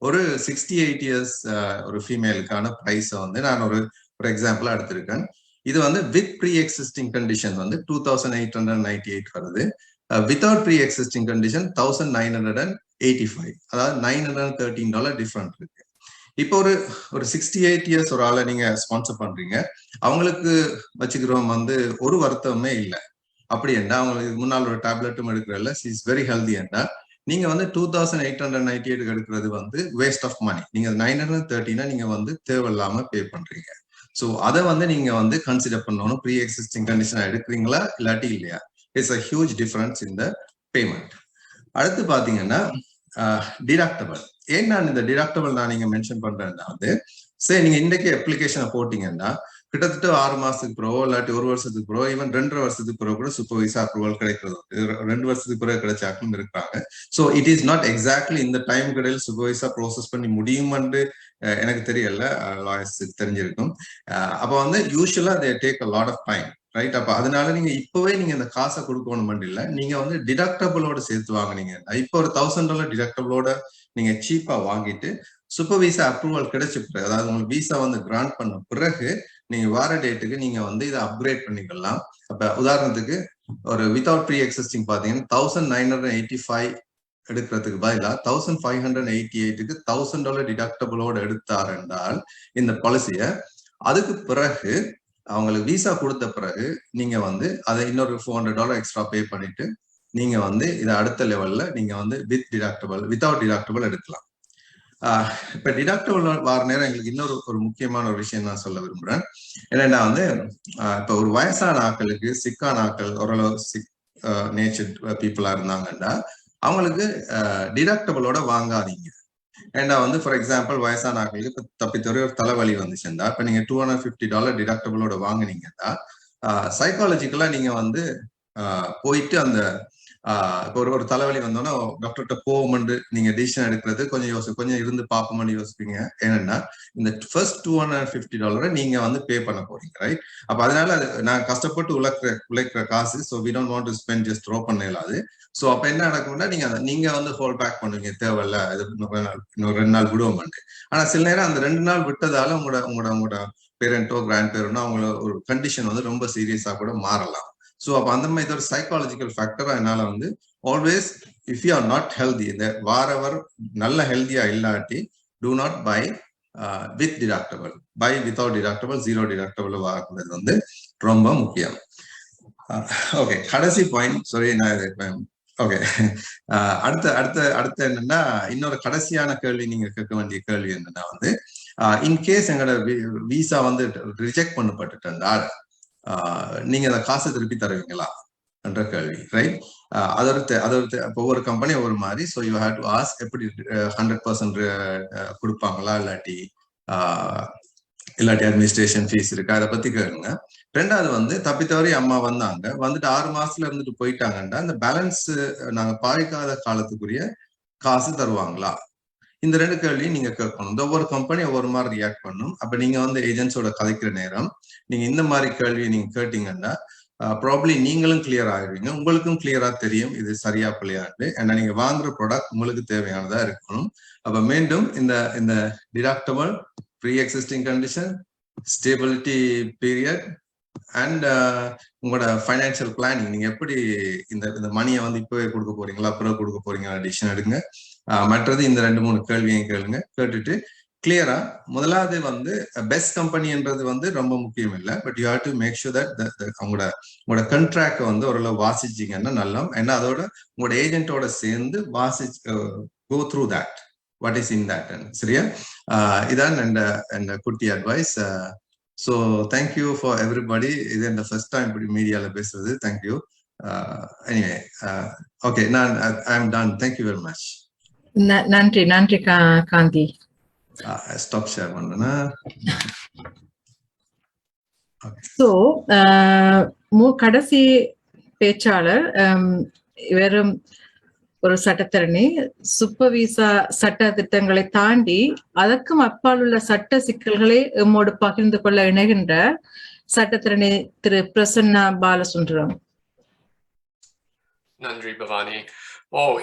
ஒரு 68 இயர்ஸ் ஒரு ஃபீமேலுக்கான ப்ரைஸை வந்து நான் ஒரு எக்ஸாம்பிளா எடுத்திருக்கேன். இது வந்து வித் ப்ரீ எக்ஸிஸ்டிங் கண்டிஷன் வந்து 2898 வருது. வித்தவுட் ப்ரீ எக்ஸிஸ்டிங் கண்டிஷன் 1985, அதாவது $913 டிஃபரெண்ட் இருக்கு. இப்போ ஒரு 68 இயர்ஸ் ஒரு ஆளை நீங்க ஸ்பான்சர் பண்றீங்க, அவங்களுக்கு வச்சுக்கிறோம் வந்து ஒரு வருத்தமே இல்லை. அப்படி என்ன அவங்களுக்கு முன்னால் ஒரு டேப்லெட்டும் எடுக்கிறல்ல, இஸ் வெரி ஹெல்தி என்ன நீங்க வந்து 2898 எடுக்கிறது வந்து வேஸ்ட் ஆஃப் மணி. நீங்க 913 நீங்க வந்து தேவையில்லாம பே பண்றீங்க. ஸோ அதை வந்து நீங்க வந்து கன்சிடர் பண்ணணும். ப்ரீ எக்ஸிஸ்டிங் கண்டிஷனா எடுக்கிறீங்களா இல்லாட்டி இல்லையா. இட்ஸ் அ ஹியூஜ் டிஃபரன்ஸ் இந்த பேமெண்ட். அடுத்து பாத்தீங்கன்னா டிடக்டபிள். ஏன் நான் இந்த டிடக்டபிள் நான் நீங்க மென்ஷன் பண்றேன்னா வந்து சரி நீங்க இன்னைக்கு அப்ளிகேஷனை போட்டீங்கன்னா கிட்டத்தட்ட 6 மாசத்துக்கு பிறகு இல்லாட்டி 1 வருஷத்துக்கு பிறகு ஈவன் 2.5 வருஷத்துக்கு பிறகு கூட சூப்பர்வைசா அப்ரூவல் கிடைக்கிறது. 2 வருஷத்துக்கு பிறகு கிடைச்சாக்களும் இருக்காங்க. So it is not exactly இந்த டைம் கிடையில் சூப்பர்வைசா ப்ரோசஸ் பண்ணி முடியுமென்று எனக்கு தெரியல, லாயர்ஸுக்கு தெரிஞ்சிருக்கும். அப்போ வந்து usually they take a lot of time, right? அப்ப அதனால நீங்க இப்பவே நீங்க இந்த காசை கொடுக்கணும் இல்லை, நீங்க வந்து டிடக்டபிளோட சேர்த்து வாங்கினீங்க. இப்போ ஒரு $1000 டிடக்டபிளோட நீங்க சீப்பா வாங்கிட்டு சூப்பர் விசா அப்ரூவல் கிடைச்ச பிறகு, அதாவது உங்களுக்கு விசா வந்து கிராண்ட் பண்ண பிறகு நீங்க வார டேட்டுக்கு நீங்க வந்து இதை அப்கிரேட் பண்ணிக்கலாம். அப்ப உதாரணத்துக்கு ஒரு வித்தவுட் ப்ரீ எக்ஸிஸ்டிங் பாத்தீங்கன்னா 1985 எடுக்கிறதுக்கு பதிலாக 1588க்கு $1000 டிடக்டபிளோட எடுத்தார் என்றால் இந்த பாலிசிய, அதுக்கு பிறகு அவங்களுக்கு விசா கொடுத்த பிறகு நீங்க வந்து அதை இன்னொரு $400 எக்ஸ்ட்ரா பே பண்ணிட்டு நீங்க வந்து இதை அடுத்த லெவல்ல நீங்க வந்து வித்தவுட் டிடக்டபிள் எடுக்கலாம். இப்ப டிடக்டபிள் வார நேரம் எங்களுக்கு இன்னொரு முக்கியமான ஒரு விஷயம் நான் சொல்ல விரும்புறேன். என்னன்னா வந்து இப்ப ஒரு வயசான ஆட்களுக்கு, சிக்கான ஆட்கள், ஓரளவு சிக் நேச்சர் பீப்புளா இருந்தாங்கன்னா அவங்களுக்கு டிடக்டபிளோட வாங்காதீங்க. ஏன்னா வந்து ஃபார் எக்ஸாம்பிள் வயசான ஆட்களுக்கு இப்ப தப்பித்தொரு ஒரு தலைவலி வந்துச்சுன்னா இப்ப நீங்க $250 டிடக்டபிளோட வாங்கினீங்கன்னா சைக்காலஜிக்கலா நீங்க வந்து போயிட்டு அந்த இப்போ ஒரு தலைவலி வந்தோன்னா டாக்டர்கிட்ட போவோம்னு நீங்க டிசிஷன் எடுக்கிறது கொஞ்சம் இருந்து பார்ப்போம்னு யோசிப்பீங்க. ஏன்னா இந்த ஃபர்ஸ்ட் $250 நீங்க வந்து பே பண்ண போறீங்க, ரைட்? அப்ப அதனால நான் கஷ்டப்பட்டு உழைக்கிற காசு, so we don't want to spend just throw பண்ண இயலாது. ஸோ அப்ப என்ன நடக்கும்னா நீங்க வந்து ஹோல்ட் பேக் பண்ணுவீங்க, தேவையில்ல இன்னொரு 2 நாள் விடுவோம்ட்டு. ஆனா சில நேரம் அந்த 2 நாள் விட்டதால உங்களோட பேரண்டோ கிராண்ட் பேரண்டோ அவங்கள ஒரு கண்டிஷன் வந்து ரொம்ப சீரியஸா கூட மாறலாம். ஸோ அப்போ அந்த மாதிரி ஒரு சைக்காலஜிக்கல் ஃபேக்டரா என்னால வந்து always if you are not healthy, இந்த வாரவர் நல்ல ஹெல்தியா இல்லாட்டி do not buy with deductible, buy without deductible, 0 deductible வாங்குறது வந்து ரொம்ப முக்கியம். ஓகே, கடைசி பாயிண்ட், சாரி நான் ஓகே அடுத்த என்னன்னா இன்னொரு கடைசியான கேள்வி நீங்க கேட்க வேண்டிய கேள்வி என்னன்னா வந்து இன்கேஸ் எங்களோட விசா வந்து ரிஜெக்ட் பண்ணப்பட்டுட்டால் நீங்க அந்த காசை திருப்பி தருவீங்களா என்ற கேள்வி, ரைட்? அதோட ஒவ்வொரு கம்பெனி ஒவ்வொரு மாதிரி. So you have to ask எப்படி 100% கொடுப்பாங்களா இல்லாட்டி அட்மினிஸ்ட்ரேஷன் ஃபீஸ் இருக்கா, அதை பத்தி கேளுங்க. ரெண்டாவது வந்து தப்பித்தவரை அம்மா வந்துட்டு 6 மாசத்துல இருந்துட்டு போயிட்டாங்கன்னா அந்த பேலன்ஸ் நாங்க பாதிக்காத காலத்துக்குரிய காசு தருவாங்களா? இந்த 2 கேள்வியும் நீங்க கேட்கணும். ஒவ்வொரு கம்பெனி ஒவ்வொரு மாதிரி ரியாக்ட் பண்ணும். அப்ப நீங்க வந்து ஏஜென்ட்ஸோட கதைக்கிற நேரம் நீங்க இந்த மாதிரி கேள்வியை நீங்க கேட்டீங்கன்னா ப்ராப்ளி நீங்களும் கிளியர் ஆகிடுவீங்க, உங்களுக்கும் கிளியரா தெரியும் இது சரியா பிள்ளையாண்டு. ஏன்னா நீங்க வாங்குற ப்ராடக்ட் உங்களுக்கு தேவையானதா இருக்கணும். அப்ப மீண்டும் இந்த deductible, pre existing condition, stability period and உங்களோட ஃபைனான்சியல் பிளானிங், நீங்க எப்படி இந்த மணியை வந்து இப்பவே கொடுக்க போறீங்களா பிறகு கொடுக்க போறீங்களா டிசிஷன் எடுங்க. மற்றது இந்த 2-3 கேள்வியும் கேளுங்க. கேட்டுட்டு கிளியரா முதலாவது வந்து பெஸ்ட் கம்பெனின்றது வந்து ரொம்ப முக்கியம் இல்லை, but you have to make sure that உங்களோட கண்ட்ராக்ட் வந்து ஓரளவு வாசிச்சிங்கன்னா நல்லா. ஏன்னா அதோட உங்களோட ஏஜென்ட்டோட சேர்ந்து go through that what is in that. சரியா? இதான் என் குட்டி advice. So thank you for everybody. இது இந்த ஃபர்ஸ்ட் டைம் இப்படி மீடியால பேசுறது. தேங்க்யூ. எனிவே ஓகே, நான் I am ton. Thank you very much. நன்றி காந்தி. ஸ்டாப் ஷேர் பண்ணனா. ஸோ கடைசி பேச்சாளர் வெறும் ஒரு சட்டத்தரணி, சூப்பர் விசா சட்ட திட்டங்களை தாண்டி அதற்கும் அப்பால் உள்ள சட்ட சிக்கல்களை எம்மோடு பகிர்ந்து கொள்ள இணைகின்ற சட்டத்தரணி திரு பிரசன்னா பாலசுந்தரம். நன்றி பவானி.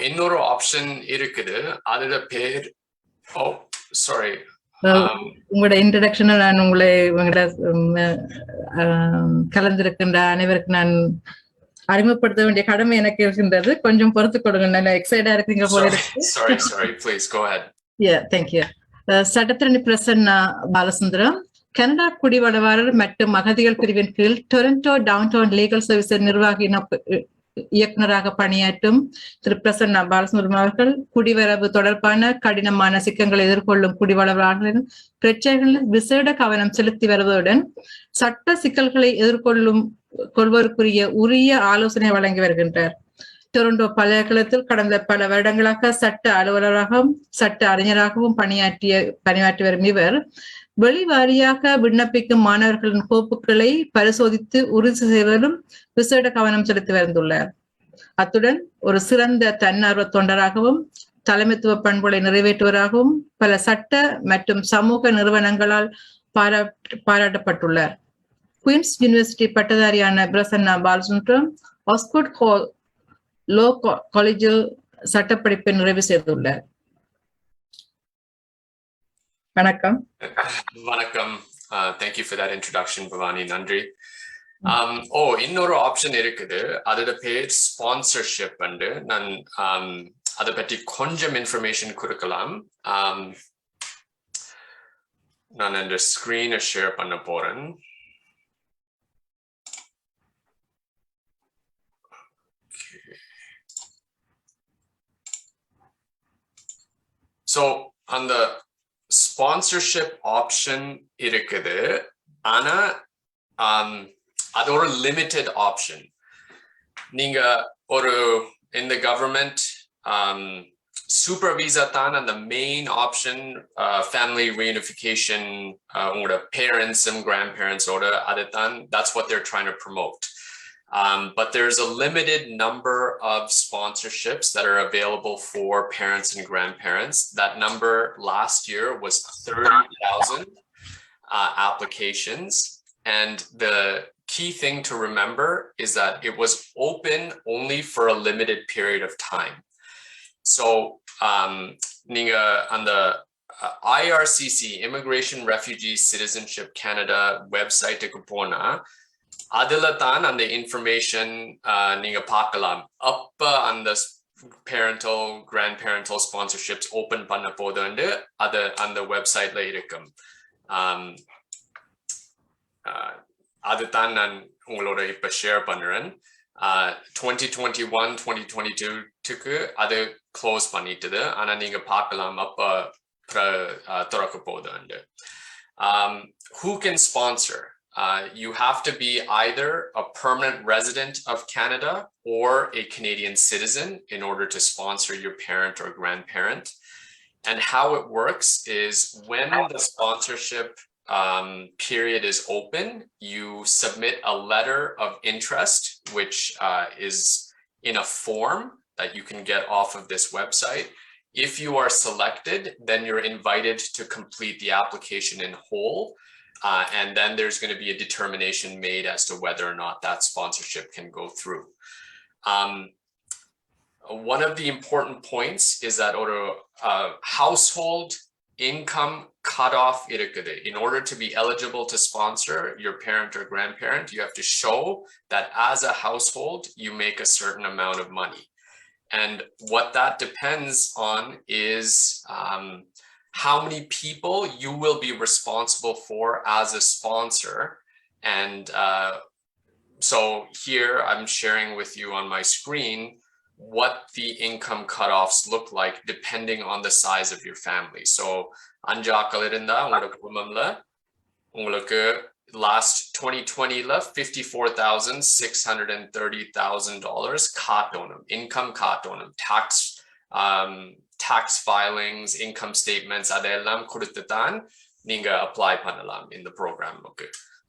இன்னொரு ஆப்ஷன் இருக்குது, அதோட பேர் Oh, sorry. உங்களோட இன்ட்ரடக்ஷனை நான் உங்களை உங்களோட கலந்திருக்கின்ற அனைவருக்கு நான் அறிமுகப்படுத்த வேண்டிய கடமை எனக்கு இருக்கின்றது. கொஞ்சம் பொறுத்து கொடுங்க. நல்ல எக்ஸைட்டா இருக்கீங்க போல இருக்கு. Sorry. Please go ahead. Yeah, thank you. சட்டத்திரணி பிரசன்னா பாலசுந்தரம், கனடா குடிவரவாளர் மற்றும் அகதிகள் பிரிவின் கீழ் டொரண்டோ டவுன்டவுன் லீகல் சர்வீஸ் நிர்வாகி இயக்குநராக பணியாற்றும் திரு பிரசன்னா பாலசுந்தரம் அவர்கள் குடிவரவு தொடர்பான கடினமான சிக்கல்களை எதிர்கொள்ளும் குடிவரவாளர்களின் பிரச்சனைகளில் விசேட கவனம் செலுத்தி வருவதுடன் சட்ட சிக்கல்களை கொள்வோருக்குரிய உரிய ஆலோசனை வழங்கி வருகின்றார். டொரண்டோ பல்கலைக்கழகத்தில் கடந்த பல வருடங்களாக சட்ட அலுவலராகவும் சட்ட அறிஞராகவும் பணியாற்றி வரும் இவர் வெளிவாரியாக விண்ணப்பிக்கும் மாணவர்களின் கோப்புகளை பரிசோதித்து உறுதி செய்வதிலும் விசேட கவனம் செலுத்தி வந்துள்ளார். அத்துடன் ஒரு சிறந்த தன்னார்வ தொண்டராகவும் தலைமைத்துவ பண்புகளை நிறைவேற்றுவராகவும் பல சட்ட மற்றும் சமூக நிறுவனங்களால் பாராட்டப்பட்டுள்ளார். குயின்ஸ் யூனிவர்சிட்டி பட்டதாரியான பிரசன்னா பாலசுந்தரம் ஆக்ஸ்போர்ட் லோ காலேஜில் சட்டப்படிப்பை நிறைவு செய்துள்ளார். வணக்கம். Thank you for that introduction, Bhavani. Nandri. இன்னொரு ஆப்ஷன் இருக்குது. அதோட பேர் ஸ்பான்சர்ஷிப். நான் அதை பற்றி கொஞ்சம் இன்ஃபர்மேஷன் கொடுக்கலாம். நான் அந்த ஸ்கிரீனை ஷேர் பண்ண போறேன். So அந்த ஸ்பான்சர்ஷிப் ஆப்ஷன் இருக்குது. ஆனா அது ஒரு லிமிட்டெட் ஆப்ஷன். நீங்க ஒரு இந்த கவர்மெண்ட் சூப்பர் விசா தான் அந்த மெயின் ஆப்ஷன். ஃபேமிலி ரீயூனிஃபிகேஷன், உங்களோட பேரண்ட்ஸும் கிராண்ட் பேரண்ட்ஸோட அதை தான், that's what they're trying to promote. But there's a limited number of sponsorships that are available for parents and grandparents. That number last year was 30,000 applications. And the key thing to remember is that it was open only for a limited period of time. So, ninga on the IRCC, Immigration, Refugee, Citizenship Canada website kupona, அதுல தான் அந்த இன்ஃபர்மேஷன் நீங்க பார்க்கலாம். அப்ப அந்த parental grand parental sponsorships open பண்ண போது அது அந்த வெப்சைட்ல இருக்கும். அதுதான் நான் உங்களோட இப்ப ஷேர் பண்றேன். 2021 2022க்கு அது க்ளோஸ் பண்ணிட்டுது. ஆனா நீங்க பார்க்கலாம் அப்ப திறக்க போகுது. Who can sponsor? You have to be either a permanent resident of Canada or a Canadian citizen in order to sponsor your parent or grandparent. And how it works is when the sponsorship period is open, you submit a letter of interest, which is in a form that you can get off of this website. If you are selected, then you're invited to complete the application in whole. And then there's going to be a determination made as to whether or not that sponsorship can go through. One of the important points is that household income cutoff irukkudu. In order to be eligible to sponsor your parent or grandparent, you have to show that as a household, you make a certain amount of money. And what that depends on is how many people you will be responsible for as a sponsor. And so here I'm sharing with you on my screen what the income cutoffs look like depending on the size of your family. So உங்களுக்கு last 2020 $54,630,000 காட்டணும், income காட்டணும். Tax filings, income statements, அதெல்லாம் கொடுத்து தான் நீங்க apply பண்ணலாம் இந்த ப்ரோக்ராமுக்கு.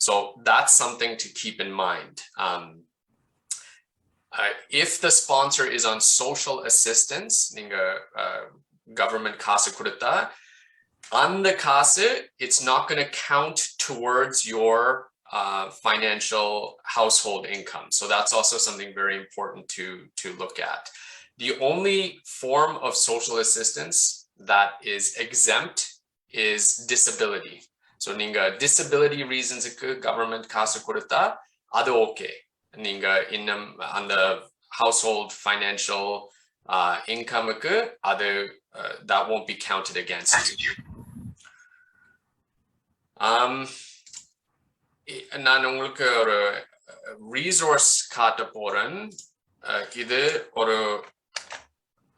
So that's something to keep in mind. If the sponsor is on social assistance, நீங்க government காசு கொடுத்தா அந்த காசு it's not going to count towards your financial household income. So that's also something very important to look at. The only form of social assistance that is exempt is disability. So நீங்க disability reasonsக்கு government காசு கொடுத்தா அது okay. நீங்க இன்னும் அந்த household financial incomeக்கு அது that won't be counted against you. நான் உங்களுக்கு ஒரு resource காட்ட போறேன். இது ஒரு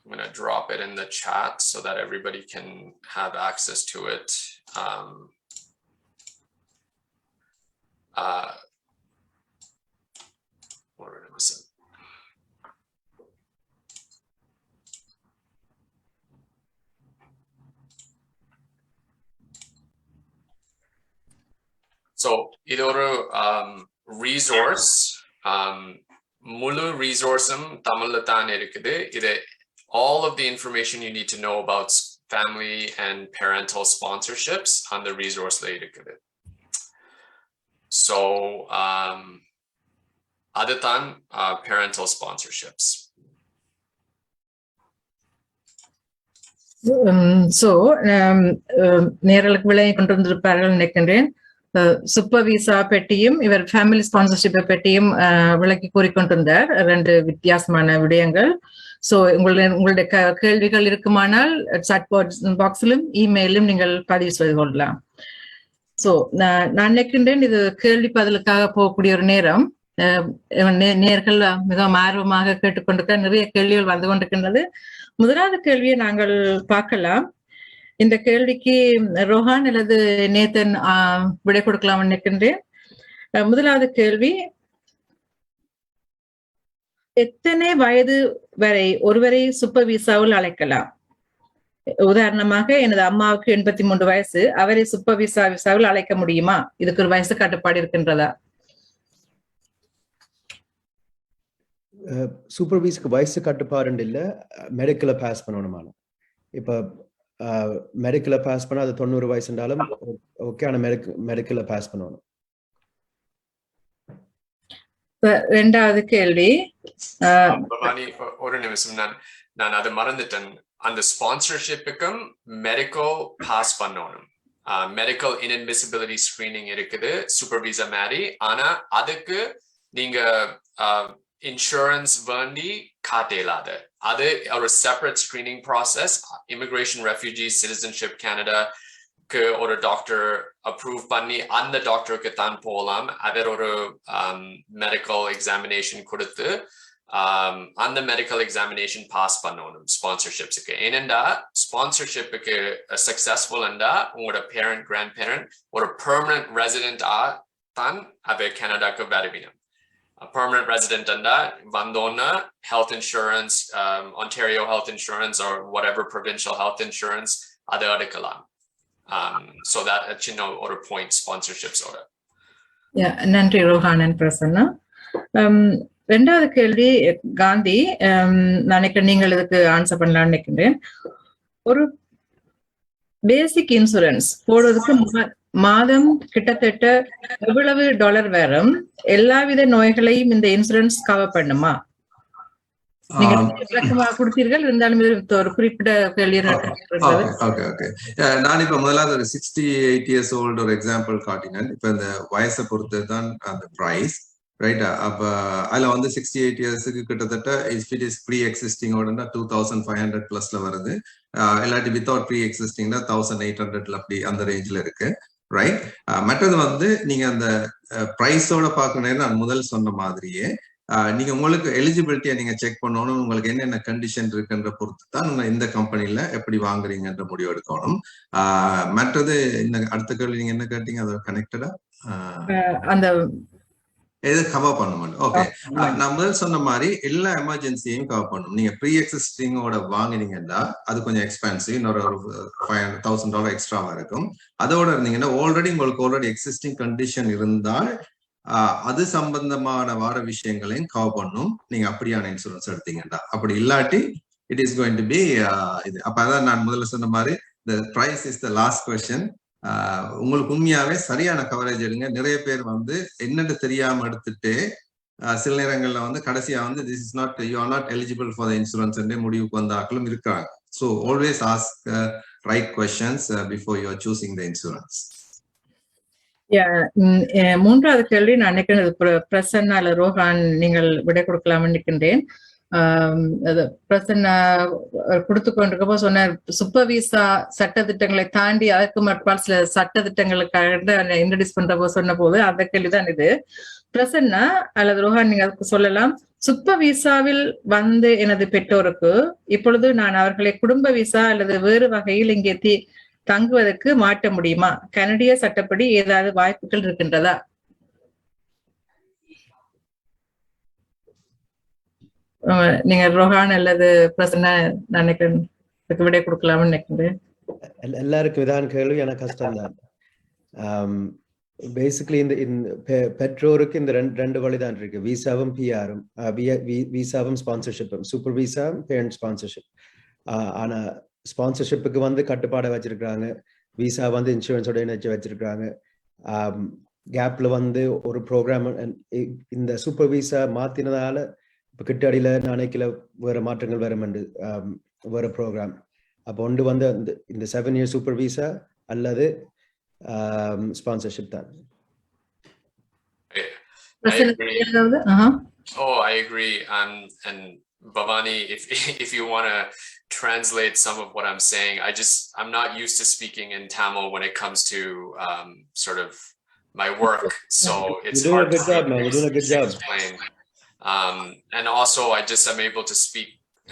I'm going to drop it in the chat so that everybody can have access to it. Where was it? So, இது ஒரு resource. முழு resource-ம் தமிழ்ல தான் இருக்குது. இது all of the information you need to know about family and parental sponsorships on the resource later. So, other than parental sponsorships. நேரலுக்கு விளையை கொண்டு வந்திருப்பார்கள் நினைக்கின்றேன். சூப்பர் விசா பெட்டியும் இவர் ஃபேமிலி ஸ்பான்சர்ஷிப் பெட்டியும் விளக்கி கூறிக்கொண்டிருந்தார். 2 வித்தியாசமான விடயங்கள். சோ உங்களுடைய கேள்விகள் இருக்குமானால் சாட் பாக்ஸிலும் இமெயிலும் நீங்கள் பதிவு செய்து கொள்ளலாம். சோ நான் நினைக்கின்றேன் இது கேள்வி பதிலுக்காக போகக்கூடிய ஒரு நேரம். நேர்கள் மிகவும் ஆர்வமாக கேட்டுக்கொண்டிருக்க நிறைய கேள்விகள் வந்து கொண்டிருக்கின்றது. முதலாவது கேள்வியை நாங்கள் பார்க்கலாம். இந்த கேள்விக்கு ரோஹான் அல்லது நேத்தன் விடை கொடுக்கலாம் நினைக்கின்றேன். முதலாவது கேள்வி, எத்தனை வயது வரை ஒருவரை சூப்பர் விசாவில் அழைக்கலாம்? உதாரணமாக எனது அம்மாவுக்கு 83 வயசு, அவரை சூப்பர் விசாவில் அழைக்க முடியுமா? இதுக்கு ஒரு வயசு கட்டுப்பாடு இருக்கின்றதா? சூப்பர் விசாக்கு வயசு கட்டுப்பாடு இல்ல, மெடிக்கல பாஸ் பண்ணணுமான. இப்ப மெடிக்கல பாஸ் பண்ணா அது 90 வயசுண்டாலும் ஓகே, ஆனா மெடிக்கல பாஸ் பண்ணணும். ரெண்டாவது கேள்வி, ஒரு நிமிஷம், நான் அதை மறந்துட்டேன். அந்த ஸ்பான்சர்ஷிப்புக்கும் மெடிக்கல் பாஸ் பண்ணணும். மெடிக்கல் இன்அட்மிசிபிலிட்டி ஸ்கிரீனிங் இருக்குது சூப்பர் விசா மாதிரி. ஆனா அதுக்கு நீங்க இன்சூரன்ஸ் வேண்டி காட்டலாத. அது ஒரு separate screening process. Immigration, refugee, citizenship, கனடாக்கு ஒரு டாக்டர் அப்ரூவ் பண்ணி அந்த டாக்டருக்கு தான் போகலாம். அவர் ஒரு மெடிக்கல் எக்ஸாமினேஷன் கொடுத்து அந்த மெடிக்கல் எக்ஸாமினேஷன் பாஸ் பண்ணணும் ஸ்பான்சர்ஷிப்ஸுக்கு. ஏனெண்டா ஸ்பான்சர்ஷிப்புக்கு சக்சஸ்ஃபுல் என்றா உங்களோட பேரண்ட், கிராண்ட் பேரண்ட் ஒரு பெர்மனன்ட் ரெசிடென்டா தான் அவர் கனடாக்கு வருவினம். Permanent resident and Vandona health insurance, Ontario health insurance, or whatever provincial health insurance, other article. So that or a point sponsorships order. Yeah, நன்றி ரோஹான் and பிரசன்னா. ரெண்டாவது கேள்வி காந்தி, நினைக்கிறேன் நீங்கள் இதுக்கு ஆன்சர் பண்ணலாம்னு நினைக்கிறேன். ஒரு பேசிக் இன்சூரன்ஸ் போடுவதற்கு மாதம் கிட்டத்தட்ட எவ்வளவு டாலர் வரும்? எல்லாவித நோய்களையும் இந்த இன்சூரன்ஸ் கவர் பண்ணுமா? நீங்க கொடுத்தீர்கள், இருந்தாலும் ஒரு குறிப்பிட்ட கேள்வி. நான் இப்ப முதலாவது ஒரு 68 இயர்ஸ் ஓல்டு ஒரு எக்ஸாம்பிள் காட்டினேன். இப்ப இந்த வயசை பொறுத்து தான் அந்த பிரைஸ், ரைட்? அப்ப அதுல வந்து 68 இயர்ஸுக்கு கிட்டத்தட்ட இஃப் இட் இஸ் ப்ரீ எக்ஸிஸ்டிங்கோட 2500 பிளஸ்ல வருது. இல்லாட்டி வித்தவுட் ப்ரீ எக்ஸிஸ்டிங்னா 1800 அப்படி அந்த ரேஞ்சில் இருக்கு, ரைட்? மற்றது வந்து நீங்க அந்த பிரைஸோட பார்க்கணும். நான் முதல் சொன்ன மாதிரியே நீங்க உங்களுக்கு எலிஜிபிலிட்டியை நீங்க செக் பண்ணணும். உங்களுக்கு என்னென்ன கண்டிஷன் இருக்குன்ற பொறுத்து தான் இந்த கம்பெனில எப்படி வாங்குறீங்கன்ற முடிவு எடுக்கணும். மற்றது இந்த அடுத்த கேள்வி நீங்க என்ன கேட்டீங்க, அதோட கனெக்டடா அந்த எது கவர் பண்ண மாட்டோம். ஓகே, நான் முதல் சொன்ன மாதிரி எல்லா எமர்ஜென்சியையும் கவர் பண்ணணும். நீங்க ப்ரீ எக்ஸிஸ்டிங்கோட வாங்கினீங்கன்னா அது கொஞ்சம் எக்ஸ்பென்சிவ், இன்னொரு $500,000 எக்ஸ்ட்ராவா இருக்கும். அதோட இருந்தீங்கன்னா உங்களுக்கு எக்ஸிஸ்டிங் கண்டிஷன் இருந்தால் அது சம்பந்தமான வார விஷயங்களையும் கவர் பண்ணும் நீங்க அப்படியான இன்சூரன்ஸ் எடுத்தீங்கன்னா. அப்படி இல்லாட்டி it is going to be இது. அப்ப அதான் நான் முதல்ல சொன்ன மாதிரி the price is the last question. உங்களுக்கு உண்மையாவே சரியான கவரேஜ் எடுங்க. நிறைய பேர் வந்து என்னன்னு தெரியாம எடுத்துட்டு சில நேரங்கள்ல வந்து கடைசியா வந்து this is not, you are not eligible for the insurance முடிவுக்கு வந்த ஆக்களும் இருக்காங்க. So always ask right questions before you are choosing the insurance. மூன்றாவது கேள்வி நான் நினைக்கிறேன் பிரசன்னா அல்ல ரோஹான் நீங்கள் விடை கொடுக்கலாம்னு நினைக்கின்றேன். அது பிரசன்னா கொடுத்து கொண்டிருக்கப்போ சொன்ன சூப்பர் விசா சட்டத்திட்டங்களை தாண்டி அதற்கு மற்பால் சில சட்டத்திட்டங்களுக்காக இன்ட்ரடியூஸ் பண்றப்போ சொன்ன போது அந்த கேள்விதான் இது. பிரசன்னா அல்லது ரோஹான் நீங்க அதுக்கு சொல்லலாம். சூப்பர் விசாவில் வந்து எனது பெற்றோருக்கு இப்பொழுது நான் அவர்களை குடும்ப விசா அல்லது வேறு வகையில் இங்கே தங்குவதற்கு மாற்ற முடியுமா? கனடிய சட்டப்படி ஏதாவது வாய்ப்புகள் இருக்கின்றதா? நீங்க ரோஹான் அல்லது பிரசன்னா நினைக்கிறேன் விடை கொடுக்கலாம்னு நினைக்கிறேன். எல்லாருக்கும் இதான் கேள்வி, எனக்கு கஷ்டம்தான். பேசிக்கலி பெற்றோருக்கு இந்த ரெண்டு வழிதான் இருக்கு, விசாவும் பிஆரும், விசாவும் ஸ்பான்சர்ஷிப்பும், சூப்பர் விசா பேரண்ட் ஸ்பான்சர்ஷிப். ஆனா ஸ்பான்சர்ஷிப்புக்கு வந்து கட்டுப்பாடை வச்சிருக்காங்க, விசா வந்து இன்சூரன்ஸோட இணைச்சு வச்சிருக்காங்க. கேப்ல வந்து ஒரு ப்ரோக்ராம் இந்த சூப்பர் விசா மாத்தினதால இப்ப கிட்டடியில நினைக்கல வேற மாற்றங்கள் வருமெண்டு வேற ப்ரோக்ராம். அப்போ ஒன்று வந்து இந்த 7 year சூப்பர் விசா அல்லது sponsorship தான். I agree. And Bhavani, if you want to translate some of what I'm saying, I'm not used to speaking in Tamil when it comes to sort of my work, so it's hard to explain. And also I'm able to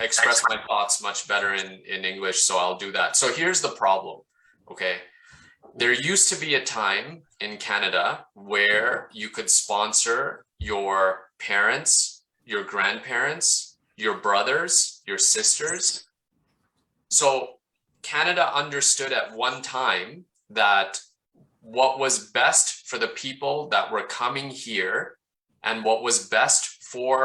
express my thoughts much better in English, so I'll do that. So here's the problem, okay? There used to be a time in Canada where you could sponsor your parents, your grandparents, your brothers, your sisters. So Canada understood at one time that what was best for the people that were coming here and what was best for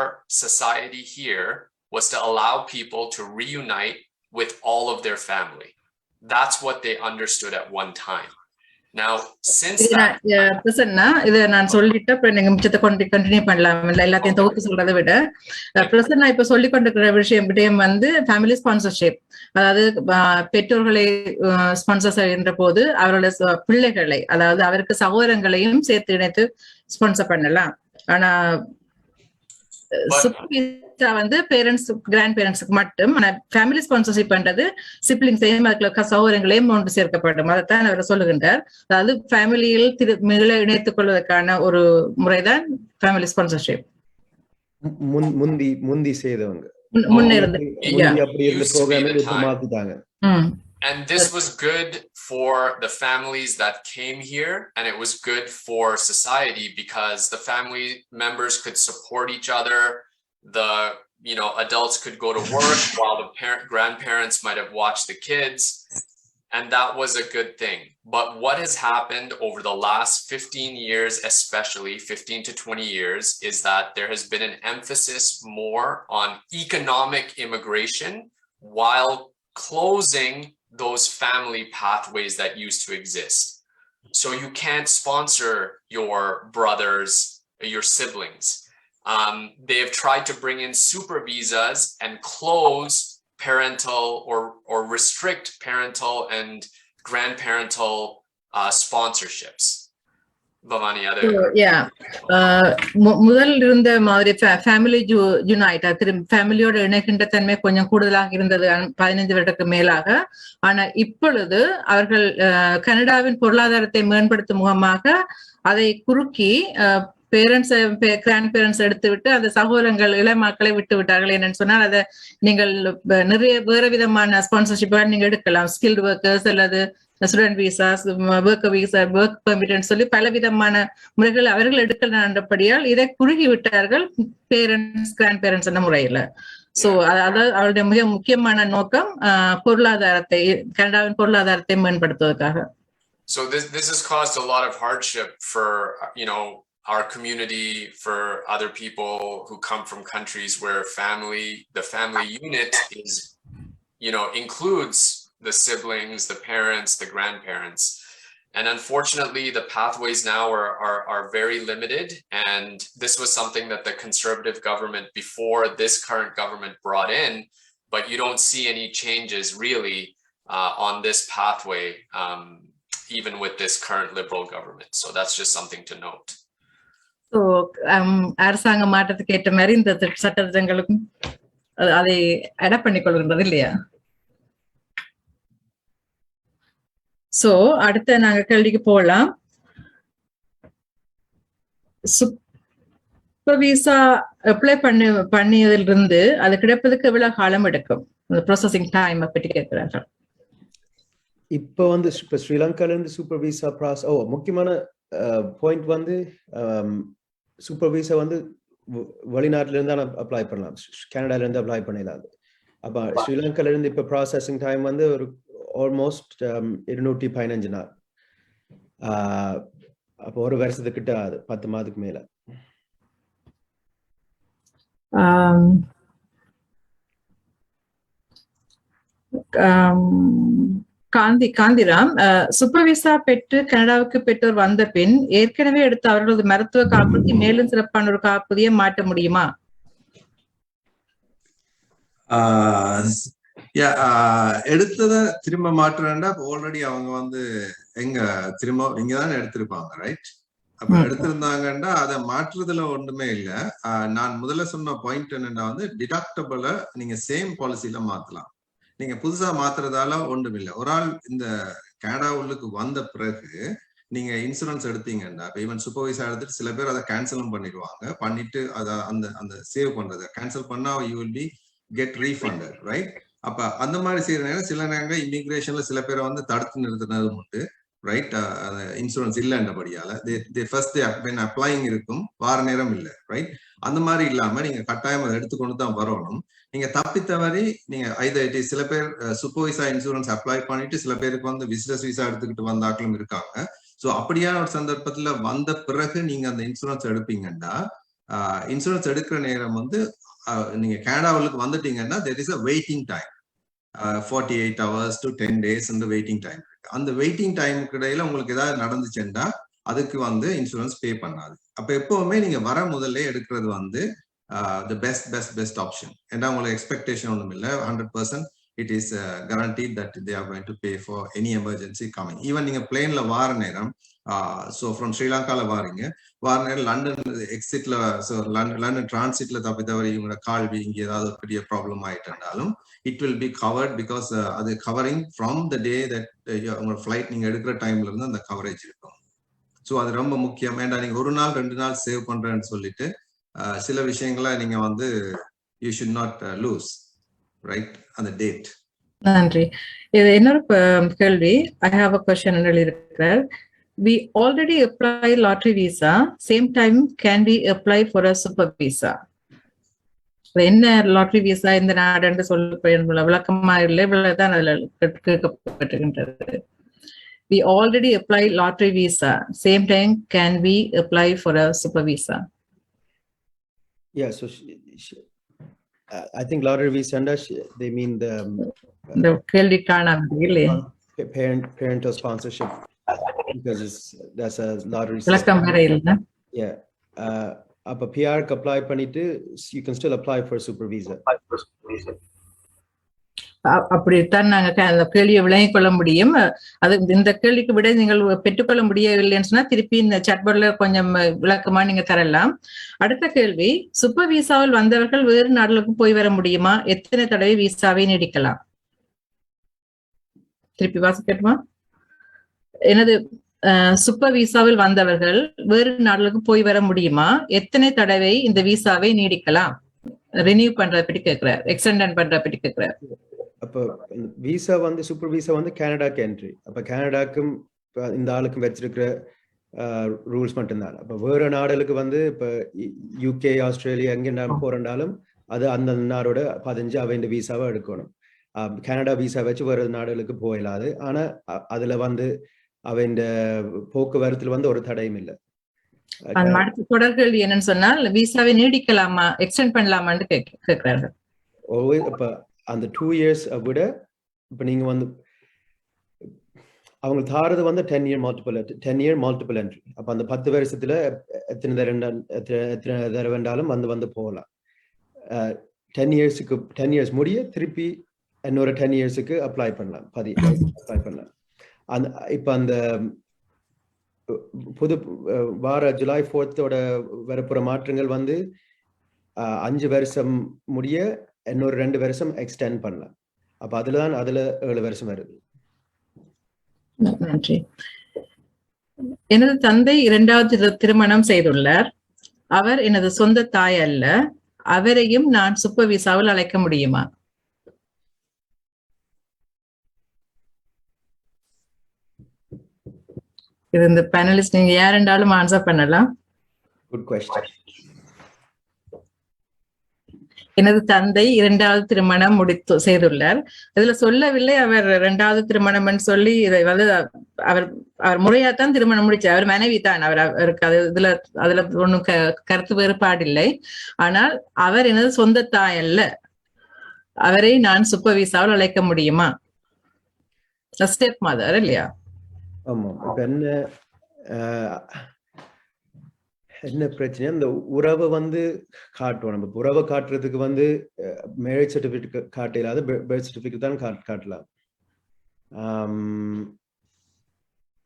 society here was to allow people to reunite with all of their family. That's what they understood at one time. Now, since that... Prasanna, இதை நான் சொல்லிட்டு அப்புறம் நீங்க மிச்சத்தை கண்டினியூ பண்ணலாம், எல்லாத்தையும் தொகுத்து சொல்றதை விட. பிரசன்னா இப்ப சொல்லிக் கொண்டிருக்கிற விடயம் வந்து ஃபேமிலி ஸ்பான்சர்ஷிப், அதாவது பெற்றோர்களை ஸ்பான்சர் செய்கின்ற போது அவர்களுடைய பிள்ளைகளை, அதாவது அவருக்கு சகோதரங்களையும் சேர்த்து இணைத்து ஸ்பான்சர் பண்ணலாம். ஆனா வந்து பேரண்ட்ஸ் கிராண்ட் பேரண்ட்ஸுக்கு மட்டும், ஆனா ஃபேமிலி ஸ்பான்சர்ஷிப் பண்றது சிப்ளிங்ஸையும் சகோதரங்களையும் ஒன்று சேர்க்கப்படும். அதைத்தான் அவர் சொல்லுகின்றார். அதாவது ஃபேமிலியில் மீள இணைத்துக் கொள்வதற்கான ஒரு முறைதான் ஃபேமிலி ஸ்பான்சர்ஷிப். முந்தி செய்தவங்க முன்னே இருந்து அப்படி இருந்த ப்ரோக்ராம் மாத்திட்டாங்க. And this was good for the families that came here, and it was good for society because the family members could support each other. The adults could go to work while the grandparents might have watched the kids, and that was a good thing. But what has happened over the last 15 years, especially 15 to 20 years, is that there has been an emphasis more on economic immigration while closing those family pathways that used to exist. So you can't sponsor your brothers, your siblings. They have tried to bring in super visas and close parental or restrict parental and grandparental sponsorships. Bhavani, முதல் இருந்த மாதிரி ஃபேமிலி யுனைட், ஃபேமிலியோட இணைக்கின்ற தன்மை கொஞ்சம் கூடுதலாக இருந்தது 15 வருடத்துக்கு மேலாக. ஆனா இப்பொழுது அவர்கள் கனடாவின் பொருளாதாரத்தை மேம்படுத்தும் முகமாக அதை குறுக்கி பேரண்ட்ஸ் கிராண்ட் பேரண்ட்ஸ் எடுத்து விட்டு அந்த சகோதரங்கள் இளமக்களை விட்டு விட்டார்கள். என்னன்னு சொன்னால் அதை நீங்கள் நிறைய வேறு விதமான ஸ்பான்சர்ஷிப்பா நீங்க எடுக்கலாம். ஸ்கில்டு ஒர்க்கர்ஸ் அல்லது student visas, work visa, work permit சொல்லி பல விதமான முறைகள் அவர்கள் எடுக்கலான்றபடியால் இதை குறுகி விட்டார்கள் பேரண்ட்ஸ் கிராண்ட் பேரண்ட்ஸ் என்ற முறையில. சோ அதாவது அவருடைய மிக முக்கியமான நோக்கம் பொருளாதாரத்தை, கனடாவின் பொருளாதாரத்தை மேம்படுத்துவதற்காக. So this has caused a lot of hardship for our community, for other people who come from countries where the family unit is includes the siblings, the parents, the grandparents. And unfortunately, the pathways now are very limited. And this was something that the conservative government before this current government brought in. but you don't see any changes really on this pathway, even with this current liberal government. So that's just something to note. So அரசாங்க மாற்றத்துக்கு ஏற்ற மாதிரி இந்த சட்டங்களுக்கும் அதை அடாப்ட் பண்ணி கொள்கின்றது இல்லையா? சோ அடுத்த நாங்க கேள்விக்கு போகலாம். சூப்பர் விசா அப்ளை பண்ணியதிலிருந்து அது கிடைப்பதற்கு எவ்வளவு காலம் எடுக்கும்? அந்த ப்ராசஸிங் டைம் பற்றி கேட்கிறார்கள். இப்போ வந்து இப்போ ஸ்ரீலங்கால இருந்து சூப்பர் விசா முக்கியமான பாயிண்ட் வந்து சூப்பர் விசா வந்து வெளிநாட்டுல இருந்து அப்ளை பண்ணலாம், கனடால இருந்து அப்ளை பண்ணலாம். அப்ப ஸ்ரீலங்கால இருந்து இப்ப ப்ராசஸிங் டைம் வந்து ஒரு ஆல்மோஸ்ட் 215 நாள். அப்போ ஒரு வருஷத்துக்கிட்ட ஆகுது, 10 மாதத்துக்கு மேல. காந்திராம், சூப்பர் விசா பெற்று கனடாவுக்கு பெற்றோர் வந்த பின் ஏற்கனவே எடுத்த அவர்களது மருத்துவ காப்புறுதி மேலும் சிறப்பான ஒரு காப்புறுதியை மாற்ற முடியுமா? எடுத்ததை திரும்ப மாற்றுறா ஆல்ரெடி அவங்க வந்து திரும்ப இங்கதானே எடுத்திருப்பாங்க, ரைட்? அப்ப எடுத்திருந்தாங்கன்னா அதை மாற்றுறதுல ஒன்றுமே இல்லை. நான் முதல்ல சொன்ன பாயிண்ட் என்னன்னா வந்து டிடக்டபிள நீங்க சேம் பாலிசியில மாத்தலாம். நீங்க புதுசா மாத்துறதால ஒன்றும் இல்லை. ஒரு ஆள் இந்த கனடா உள்ளுக்கு வந்த பிறகு நீங்க இன்சூரன்ஸ் எடுத்தீங்கன்னா, ஈவன் சூப்பர் விசா எடுத்துட்டு சில பேர் அதை கேன்சலும் பண்ணிடுவாங்க. பண்ணிட்டு அதை அந்த சேவ் பண்றதை கேன்சல் பண்ணா you will be get refunded, right? அப்ப அந்த மாதிரி செய்யற நேரம் சில நேரங்கள் இமிகிரேஷன்ல சில பேரை வந்து தடுத்து நிறுத்தினதும் உண்டு, ரைட்? இன்சூரன்ஸ் இல்லைன்றபடியால ஃபர்ஸ்ட் அப்ளைங் இருக்கும், வார நேரம் இல்லை, ரைட்? அந்த மாதிரி இல்லாம நீங்க கட்டாயம் அதை எடுத்துக்கொண்டு தான் வரணும். நீங்க தப்பித்தவரை நீங்க சில பேர் சூப்பர் விசா இன்சூரன்ஸ் அப்ளை பண்ணிட்டு சில பேருக்கு வந்து விசிட்டர்ஸ் விசா எடுத்துக்கிட்டு வந்தாக்களும் இருக்காங்க. ஸோ அப்படியான ஒரு சந்தர்ப்பத்துல வந்த பிறகு நீங்க அந்த இன்சூரன்ஸ் எடுப்பீங்கன்னா, இன்சூரன்ஸ் எடுக்கிற நேரம் வந்து நீங்க கனடாவுக்கு வந்துட்டீங்கன்னா there is a waiting time, 48 hours to 10 days இந்த வெயிட்டிங் டைம். அந்த வெயிட்டிங் டைமுக்கு இடையில உங்களுக்கு ஏதாவது நடந்துச்சுன்னா அதுக்கு வந்து இன்சூரன்ஸ் பே பண்ணாது. அப்ப எப்பவுமே நீங்க வர முதல்ல எடுக்கிறது வந்து the best option. ஏன்னா உங்களுக்கு எக்ஸ்பெக்டேஷன் ஒன்றும் இல்லை. 100% it is guaranteed that they are going to pay for any emergency coming. Even நீங்க பிளேன்ல வார நேரம், ஸோ ஃப்ரம் ஸ்ரீலங்கால வார நேரம் லண்டன் எக்ஸிட்ல, ஸோ லண்டன் டிரான்சிட்ல தவிர இவங்களோட கால்வி இங்க ஏதாவது ஒரு பெரிய ப்ராப்ளம் ஆயிட்டாலும் it will be covered, because அது covering from the day that உங்களோட ஃபிளைட் நீங்க எடுக்கிற டைம்ல இருந்து அந்த கவரேஜ் இருக்கும். ஸோ அது ரொம்ப முக்கியம். ஏன்டா நீங்க ஒரு நாள் 2 நாள் சேவ் பண்றேன்னு சொல்லிட்டு சில விஷயங்களை நீங்க வந்து you should not loose, right? அந்த டேட். நன்றி. இது இன்னொரு கேள்வி. ஐ ஹாவ் அ क्वेश्चन எழுதியிருக்கிறார். We already apply lottery visa, same time can we apply for a super visa? என்ன லாட்டரி விசா இந்த நாடு சொல்ல விளக்கமா இல்லை, இவ்வளவுதான் அதுல கேட்கப்பட்டிருக்கின்றது. We already apply lottery visa, same time can we apply for a super visa? Yeah, so I think lottery visa they mean the கேள்வி காணாமல் இல்லை, parental sponsorship, because that's a lottery விளக்கம் வேற இல்லை. Yeah, அப்ப PR க்கு apply பண்ணிட்டு you can still apply for super visa. அப்படித்தான் நாங்க அந்த கேள்வியை விளங்கிக் கொள்ள முடியும். அது இந்த கேள்விக்கு விட நீங்கள் பெற்றுக்கொள்ள முடியவில்லைன்னு சொன்னா திருப்பி இந்த சாட்போர்ட்ல கொஞ்சம் விளக்கமா நீங்க தரலாம். அடுத்த கேள்வி, சூப்பர் விசாவில் வந்தவர்கள் வேறு நாடுகளுக்கு போய் வர முடியுமா? எத்தனை தடவை விசாவை நீடிக்கலாம்? திருப்பி வாசிக்கட்டுமா? எனது சூப்பர் விசாவில் வந்தவர்கள் வேறு நாடுகளுக்கு போய் வர முடியுமா? எத்தனை தடவை இந்த விசாவை நீடிக்கலாம்? ரினியூ பண்றத பற்றி கேட்கிறார், எக்ஸ்டெண்ட் பண்றத பற்றி கேட்கிறார். அப்போ விசா வந்து சூப்பர் விசா வந்து கனடாக்கு என்ட்ரி. அப்ப கனடாக்கும் இந்த ஆளுக்கும் வச்சிருக்கிற ரூல்ஸ் மட்டும்தான். அப்ப வேற நாடுகளுக்கு வந்து இப்ப UK, ஆஸ்திரேலியா எங்க போறனாலும் அது அந்த நாடோட 15 அவன் விசாவை எடுக்கணும். கனடா விசா வச்சு வேற நாடுகளுக்கு போயிடாது. ஆனா அதுல வந்து அவன் போக்குவரத்துல வந்து ஒரு தடையும் இல்லை. அடுத்த தொடர் கேள்வி என்னன்னு சொன்னால், விசாவை நீடிக்கலாமா, எக்ஸ்டெண்ட் பண்ணலாமான்னு கேட்கிறார்கள். இப்ப அந்த 2 years விட இப்ப நீங்க வந்து அவங்க தாரது வந்து 10 year multiple entry. அப்ப அந்த 10 வருஷத்துல எத்தனை தடவை வேண்டாலும் வந்து போகலாம். 10 years முடிய திருப்பி இன்னொரு 10 இயர்ஸுக்கு அப்ளை பண்ணலாம் அப்ளை பண்ணலாம். இப்போ அந்த புது வார ஜூலை 4th வரப்புற மாற்றங்கள் 5 வருஷம் முடிய இன்னொரு 2 வருஷம் எக்ஸ்டெண்ட் பண்ணலாம். அப்ப அதுல 7 வருஷம் வருது. நன்றி. எனது தந்தை 2வது திருமணம் செய்துள்ளார். அவர் எனது சொந்த தாய் அல்ல. அவரையும் நான் சூப்பர் விசாவில் அழைக்க முடியுமா? இது இந்த பேனலிஸ்ட் நீங்க யாரெண்டாலும் ஆன்சர் பண்ணலாம். Good question. எனது தந்தை 2வது திருமணம் செய்துள்ளார். இதுல சொல்லவில்லை அவர் 2வது திருமணம் சொல்லி இதை அவர் முறையாத்தான் திருமணம் முடிச்சார். அவர் மனைவி தான். அவருக்கு அதுல ஒன்றும் கருத்து வேறுபாடில்லை. ஆனால் அவர் எனது சொந்த தாய் அல்ல. அவரை நான் சூப்பர் விசாவில் அழைக்க முடியுமா? ஸ்டெப் மதர் இல்லையா? ஆமா. என்ன பிரச்சனை, அந்த உறவை காட்டுவோம். நம்ம உறவை காட்டுறதுக்கு மேரேஜ் சர்டிபிகேட் காட்ட இல்லாத பர்த் சர்டிபிகேட் தான் காட்டலாம்.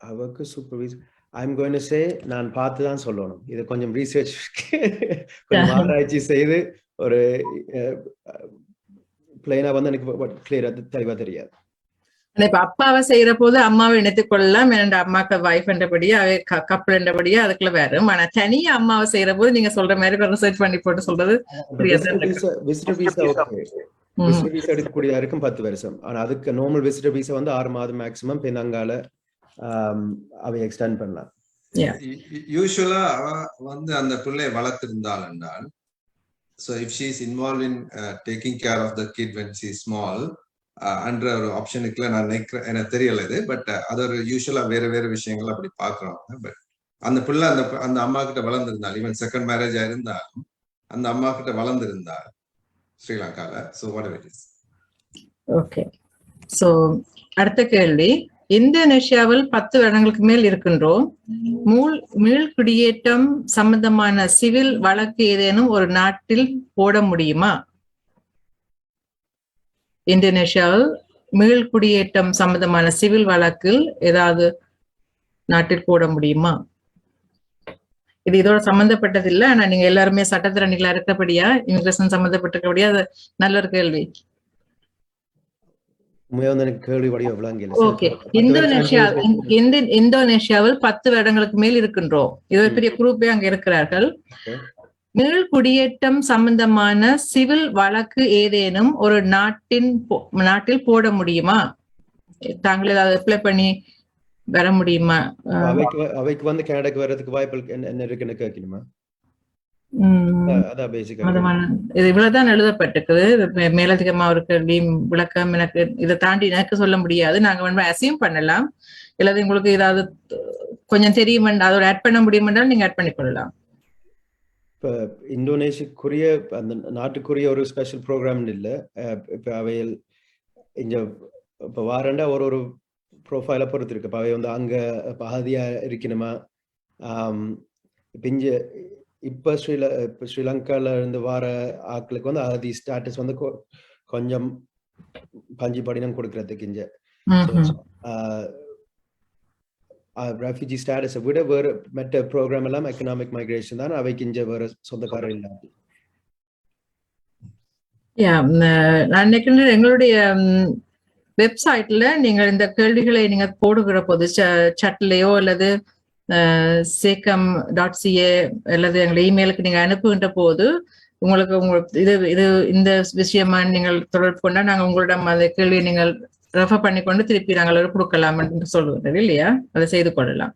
அவருக்கு supervisor I'm going to say நான் பார்த்து தான் சொல்லணும். இது கொஞ்சம் ரீசர்ச் கொஞ்சம் ஆராய்ச்சி செய்து ஒரு பிளைனா எனக்கு கிளியரா தெளிவா தெரியாது. இப்ப அப்பாவை செய்யற போது அம்மாவை இணைத்துக் கொள்ளலாம். என் அம்மாக்கு வைஃப் என்றபடியா கப்பல் என்றபடியா அதுக்குள்ள வேறும். ஆனா தனியா அம்மாவை செய்யற போது நீங்க சொல்ற மாதிரி ரிசர்ச் பண்ணி போட்டு சொல்றது எடுக்கக்கூடிய இருக்கும் 10 வருஷம். ஆனா அதுக்கு நார்மல் விசிட்டர் விசா 6 மாதம் மேக்ஸிமம். பின்னாங்கால அவை எக்ஸ்டெண்ட் பண்ணலாம். யூசுவலா அந்த பிள்ளையை வளர்த்திருந்தால் என்றால், so if she is involved in taking care of the kid when she is small, அன்ற ஒரு ஆப்ஷனுக்குள்ள நான் நினைக்கிறேன். எனக்கு தெரியல இது, பட் அது ஒரு யூஸ்வலா வேற விஷயங்கள் அப்படி பாக்குறவங்க. பட் அந்த பிள்ளை அந்த அம்மா கிட்ட வளர்ந்திருந்தால், ஈவன் செகண்ட் மேரேஜ் ஆயிருந்தாலும் அந்த அம்மா கிட்ட வளர்ந்திருந்தால் ஸ்ரீலங்கால, so what it is. Okay. So அடுத்த கேள்வி, இந்தோனேஷியாவில் 10 வருடங்களுக்கு மேல் இருக்கின்றோம். மீள் குடியேற்றம் சம்பந்தமான சிவில் வழக்கு ஏதேனும் ஒரு நாட்டில் போட முடியுமா? இந்தோனேஷியாவில் மீள் குடியேற்றம் சம்பந்தமான சிவில் வழக்கில் ஏதாவது நாட்டில் போட முடியுமா? இது இதோட சம்பந்தப்பட்டதில்லை. ஆனா நீங்க எல்லாருமே சட்டத்திறனிகளா இருக்கிறபடியா, இமிகிரேஷன் சம்பந்தப்பட்டிருக்கபடியா அது நல்ல ஒரு கேள்வி. இந்தோனேஷியாவில் 10 வருடங்களுக்கு மேல் இருக்கின்றோம். இது ஒரு பெரிய குரூப்பே அங்க இருக்கிறார்கள். மீள் குடியேற்றம் சம்பந்தமான சிவில் வழக்கு ஏதேனும் ஒரு நாட்டில் போட முடியுமா? தாங்கள் ஏதாவது அப்ளை பண்ணி வர முடியுமா? அவைக்கு கனடாக்கு வர்றதுக்கு வாய்ப்பு என்ன இருக்குன்னு கேட்கணுமா? இது இவ்வளவுதான் எழுதப்பட்டிருக்குது. மேலதிகமா ஒரு கேள்வி விளக்கம் எனக்கு இதை தாண்டி எனக்கு சொல்ல முடியாது. நாங்க அசியூம் பண்ணலாம். இல்லாத உங்களுக்கு ஏதாவது கொஞ்சம் தெரியும் அதோட ஆட் பண்ண முடியுமென்றால் நீங்க ஆட் பண்ணி கொள்ளலாம். இப்போ இந்தோனேஷியாக்குரிய அந்த நாட்டுக்குரிய ஒரு ஸ்பெஷல் ப்ரோக்ராம் இல்லை. இப்போ அவையில் இப்போ வாரண்டா ஒரு ப்ரொஃபைலை பொறுத்து இருக்கு. இப்போ அவை அங்கே அகதியா இருக்கணுமா? இப்போ ஸ்ரீலங்கால இருந்து வார ஆட்களுக்கு அகதி ஸ்டாட்டஸ் கொஞ்சம் பஞ்சு படினம் கொடுக்கறதுக்கு இங்க ரெஃப்யூஜி ஸ்டேட்டஸை விட வேறு மற்ற ப்ரோக்ராம் எல்லாம் எக்கனாமிக் மைக்ரேஷன் தான். அவைக்கு இங்க வேற சொந்தக்காரர் இல்லாது. நான் நினைக்கிறேன் எங்களுடைய வெப்சைட்ல நீங்கள் இந்த கேள்விகளை நீங்க போடுகிற போது சட்லையோ அல்லது SACEM.ca அல்லது எங்களை இமெயிலுக்கு நீங்க அனுப்புகின்ற போது உங்களுக்கு இது இந்த விஷயமா நீங்கள் தொடர்பு கொண்டா நாங்க உங்களிடம் அந்த கேள்வியை நீங்கள் ரெஃபர் பண்ணிக்கொண்டு திருப்பி நாங்கள் கொடுக்கலாம் என்று சொல்லுவது இல்லையா? அதை செய்து கொள்ளலாம்.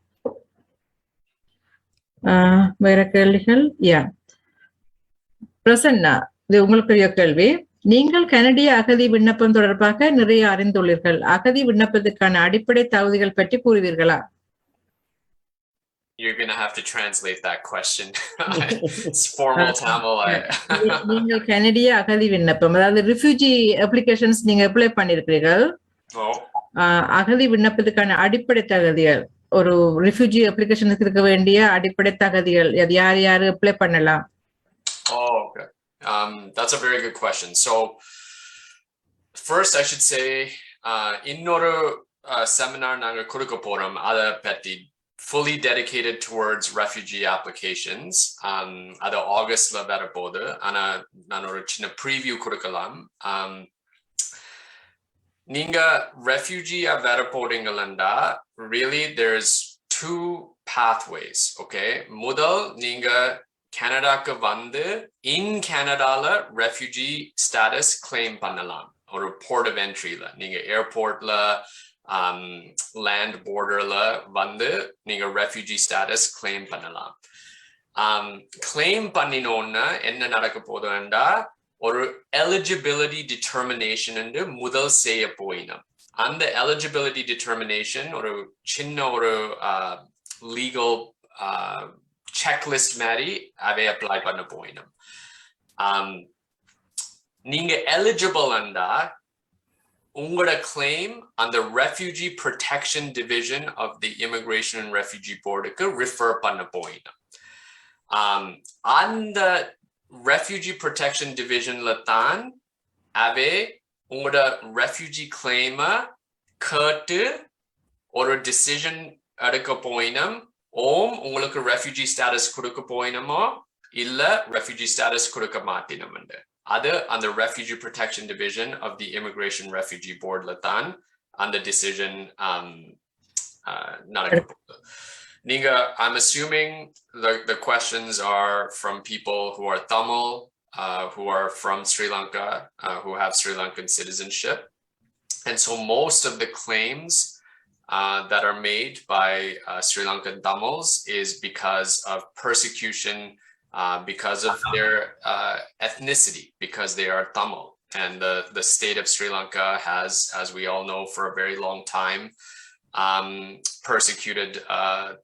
வேற கேள்விகள்? பிரசன்னா, இது உங்களுக்கு கேள்வி. நீங்கள் கனடிய அகதி விண்ணப்பம் தொடர்பாக நிறைய அறிந்துள்ளீர்கள். அகதி விண்ணப்பத்துக்கான அடிப்படை தகுதிகள் பற்றி கூறுவீர்களா? You're gonna have to translate that question. It's formal Tamil. நீங்கள் கனடிய அகதி விண்ணப்பம், அதாவது ரிஃப்யூஜி அப்ளிகேஷன்ஸ் நீங்க அப்ளை பண்ணிருக்கிறீர்கள். அகதி விண்ணப்பத்துக்கான அடிப்படை தகுதிகள், ஒரு ரிஃப்யூஜி அப்ளிகேஷனுக்கு இருக்க வேண்டிய அடிப்படை தகுதிகள், அது யார் அப்ளை பண்ணலாம்? Okay. That's a very good question. So first, I should say, இன்னொரு seminar நாங்க கொடுக்க போறோம் அதை பத்தி fully dedicated towards refugee applications. அது ஆகஸ்ட்ல வரப்போகுது. ஆனா நான் ஒரு சின்ன preview கொடுக்கலாம். நீங்க refugee வரப்போறீங்களா, really there's two pathways, okay? முதல், நீங்க கனடாக்கு வந்து in Canadaல refugee status claim பண்ணலாம். ஒரு port of entryல, நீங்க airportல land borderல வந்து நீங்க refugee status claim பண்ணலாம். claim பண்ணினோன்னா என்ன நடக்க போகுதுன்னா, ஒரு eligibility determination என்று முதல் செய்ய போயினோம். அந்த eligibility determination ஒரு சின்ன ஒரு legal checklist மாதிரி அதை apply பண்ண போயினோம். நீங்க eligible அண்டா உங்களோட claim அந்த Refugee Protection Division of the Immigration and Refugee Boardக்கு refer பண்ண போயினோம். அந்த Refugee Protection Divisionல தான் அவை உங்களோட refugee claim கேட்டு ஒரு decision எடுக்க போயினோம். உங்களுக்கு refugee status கொடுக்க போயினோமோ இல்ல refugee status கொடுக்க மாட்டினோம். அது அந்த Refugee Protection Division of the Immigration Refugee Boardல தான் அந்த decision நடக்க போகுது. Ninga, I'm assuming the questions are from people who are Tamil, who are from Sri Lanka, who have Sri Lankan citizenship. And so most of the claims that are made by Sri Lankan Tamils is because of persecution, because of their ethnicity, because they are Tamil. And the state of Sri Lanka has, as we all know, for a very long time, persecuted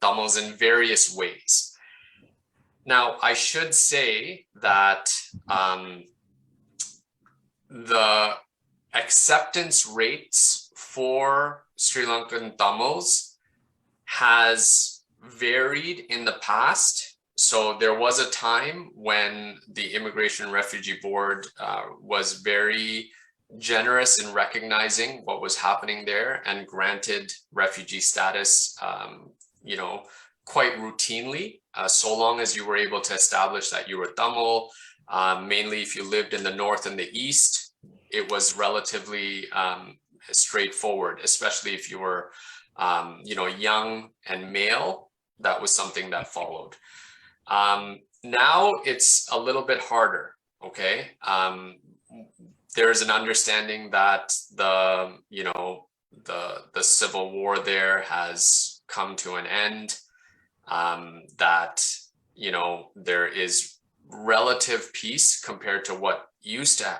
Tamils in various ways. Now, I should say that the acceptance rates for Sri Lankan Tamils has varied in the past. So there was a time when the Immigration and Refugee Board was very generous in recognizing what was happening there and granted refugee status, quite routinely, so long as you were able to establish that you were Tamil. Mainly if you lived in the north and the east, it was relatively straightforward, especially if you were, young and male. That was something that followed. Now it's a little bit harder, okay? There's an understanding that the civil war there has come to an end, that there is relative peace compared to what used to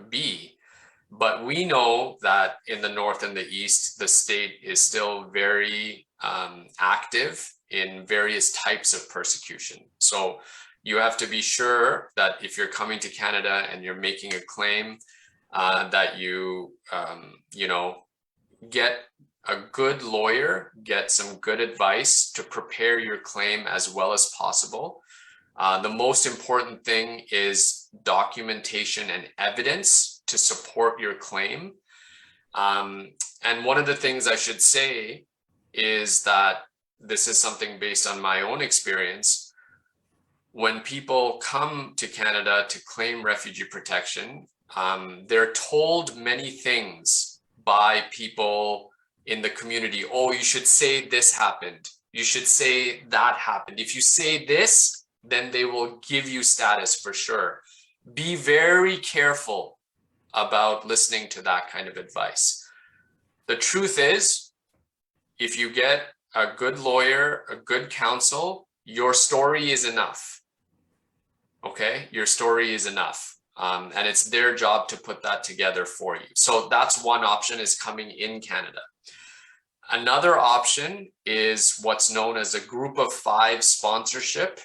be. But we know that in the north and the east, the state is still very active in various types of persecution. So you have to be sure that if you're coming to Canada and you're making a claim, that you, get a good lawyer, get some good advice to prepare your claim as well as possible. The most important thing is documentation and evidence to support your claim. And one of the things I should say is that this is something based on my own experience. When people come to Canada to claim refugee protection, they're told many things by people in the community. Oh, you should say this happened. You should say that happened. If you say this, then they will give you status for sure. Be very careful about listening to that kind of advice. The truth is, if you get a good lawyer, a good counsel, your story is enough. Okay, your story is enough. And it's their job to put that together for you. So that's one option, is coming in Canada. Another option is what's known as a group of 5 sponsorship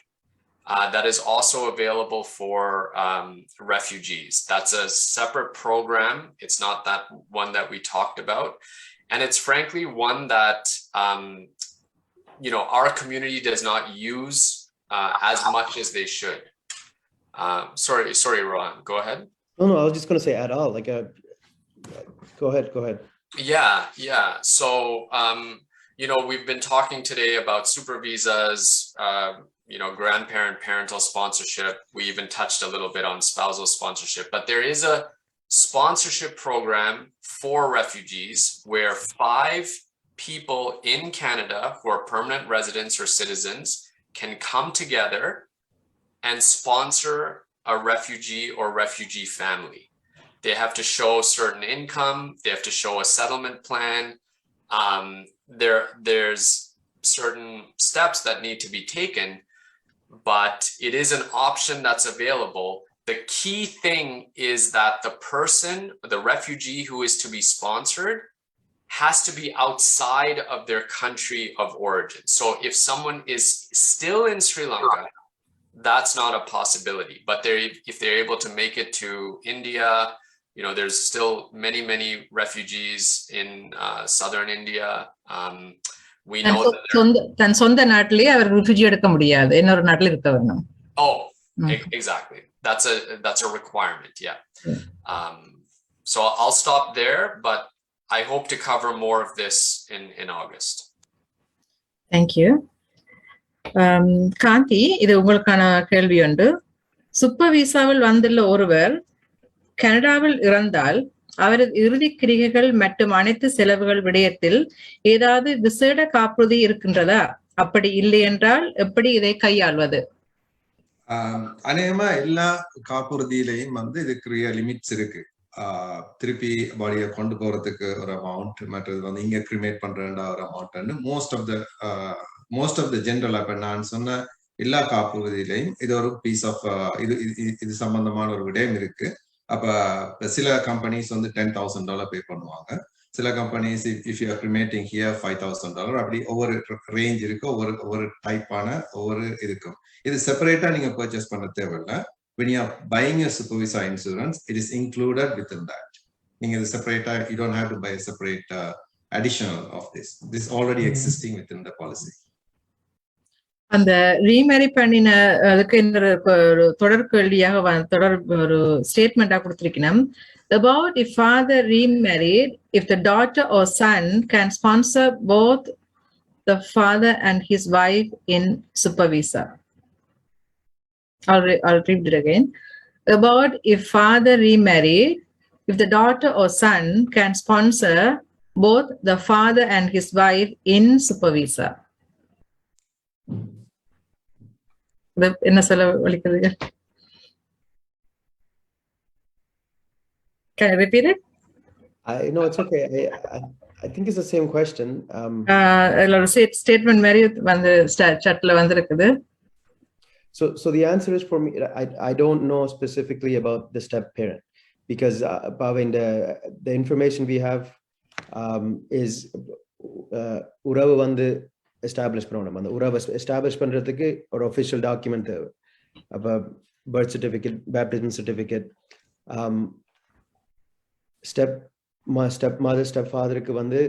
that is also available for refugees. That's a separate program. It's not that one that we talked about. And it's frankly one that, our community does not use as much as they should. Sorry, Rohan, go ahead. No, I was just going to say at all. Like, go ahead. Yeah. So, we've been talking today about super visas, grandparent, parental sponsorship. We even touched a little bit on spousal sponsorship, but there is a sponsorship program for refugees where 5 people in Canada who are permanent residents or citizens can come together and sponsor a refugee or refugee family. They have to show certain income. They have to show a settlement plan. There's certain steps that need to be taken, but it is an option that's available. The key thing is that the person, the refugee who is to be sponsored, has to be outside of their country of origin. So if someone is still in Sri Lanka, that's not a possibility. But if they're able to make it to India, there's still many refugees in southern India. We know that தன் சொந்த நாட்டிலே அவர் ரிஃப்யூஜி எடுக்க முடியாது, இன்னொரு நாட்டில் இருக்க வேணும். Exactly. That's a requirement. Yeah. So I'll stop there, but I hope to cover more of this in August. Thank you. Gandhi, இது உங்களுக்கான கேள்வி உண்டு. சூப்பர் விசாவில் வந்துள்ள ஒருவர் கனடாவில் இறந்தால் அவரது இறுதி கிரிகைகள் மற்றும் அனைத்து செலவுகள் விடயத்தில் ஏதாவது விசேட காப்புறுதி இருக்கின்றதா? அப்படி இல்லை என்றால் எப்படி இதை கையாள்வது? அநேகமா எல்லா காப்புறுதியிலையும் இதுக்கு லிமிட்ஸ் இருக்கு. திருப்பி பாடியை கொண்டு போறதுக்கு ஒரு அமௌண்ட், மற்றது இங்க கிரிமேட் பண்றேன்டா ஒரு amount. Most of the general இப்ப நான் சொன்ன எல்லா காப்புறுதியிலையும் இது ஒரு பீஸ் ஆஃப் இது சம்பந்தமான ஒரு விடயம் இருக்கு. அப்ப சில கம்பெனிஸ் $10,000 பே பண்ணுவாங்க. சில companies if you are cremating here $5,000, அப்படி ஒவ்வொரு ரேஞ்ச் இருக்கு, ஒவ்வொரு டைப்பான ஒவ்வொரு இருக்கும். இது செப்பரேட்டா நீங்க பர்ச்சேஸ் பண்ண தேவையில்லை. when you are buying a super visa insurance, it is included within that. நீங்க இது செப்பரேட்டா, you don't have to buy a separate additional of this. This is already existing within the policy. அந்த ரீமேரி பண்ணின அதுக்கு ஒரு தொடர் கேள்வியாக ஒரு ஸ்டேட்மெண்டா கொடுத்திருக்கணும். About if father remarried, if the daughter or son can sponsor both the father and his wife in super visa. I'll read it again. About if father remarried, if the daughter or son can sponsor both the father and his wife in super visa. என்ன சொல்ல வலிக்குதுங்க? Can I repeat it? No, it's okay. I think it's the same question. Statement மாதிரி வந்து chatல வந்திருக்குது. So the answer is, for me, I don't know specifically about the step parent, because the information we have is உறவு வந்து எஸ்டாப்ளிஷ் பண்ணணும். அந்த உறவை எஸ்டாப்ளிஷ் பண்றதுக்கு ஒரு ஒஃபிஷியல் டாக்குமெண்ட் தேவை. அப்போ birth certificate, baptism certificate, step mother step ஃபாதருக்கு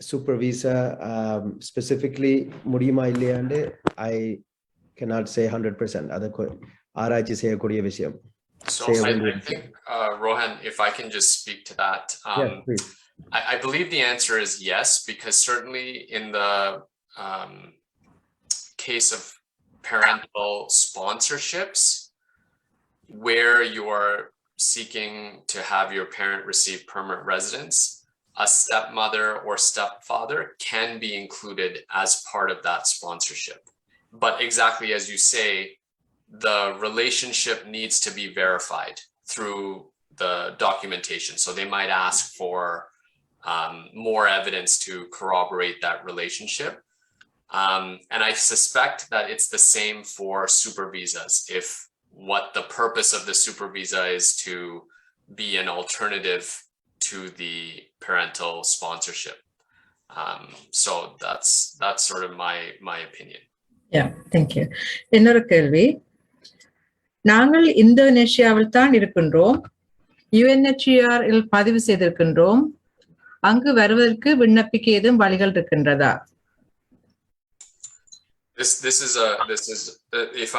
சூப்பர் விசா ஸ்பெசிஃபிக்லி முடியுமா இல்லையாண்டு I cannot say 100%. அது ஆராய்ச்சி செய்யக்கூடிய விஷயம். So I think, Rohan, if I can just speak to that. Yeah, please. I believe the answer is yes, because certainly in the case of parental sponsorships, where you're seeking to have your parent receive permanent residence, a stepmother or stepfather can be included as part of that sponsorship. But exactly as you say, the relationship needs to be verified through the documentation. So they might ask for more evidence to corroborate that relationship. And I suspect that it's the same for super visas. If what the purpose of the super visa is to be an alternative to the parental sponsorship. So that's sort of my opinion. Yeah, thank you. இன்னொரு கேள்வி, நாங்கள் இந்தோனேஷியாவில் தான் இருக்கின்றோம், UNHCR இல் பதிவு செய்திருக்கின்றோம், அங்கு வருவதற்கு விண்ணப்பிக்க ஏதும் வழிகள் இருக்கின்றதா? This is if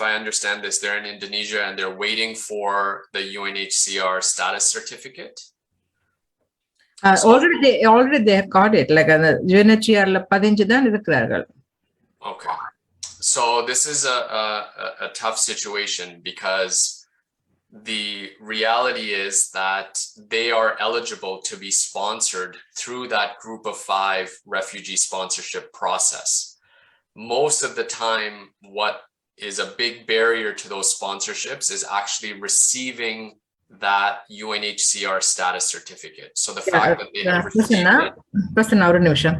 I understand this, they're in Indonesia and they're waiting for the UNHCR status certificate. Already they have got it. Like அந்த UNHCRல 15 தான் இருக்கிறார்கள். Okay. So this is a tough situation because the reality is that they are eligible to be sponsored through that group of 5 refugee sponsorship process. Most of the time, what is a big barrier to those sponsorships is actually receiving that UNHCR status certificate. So the fact that they have received it. Prasanna ஒரு நிமிஷம்.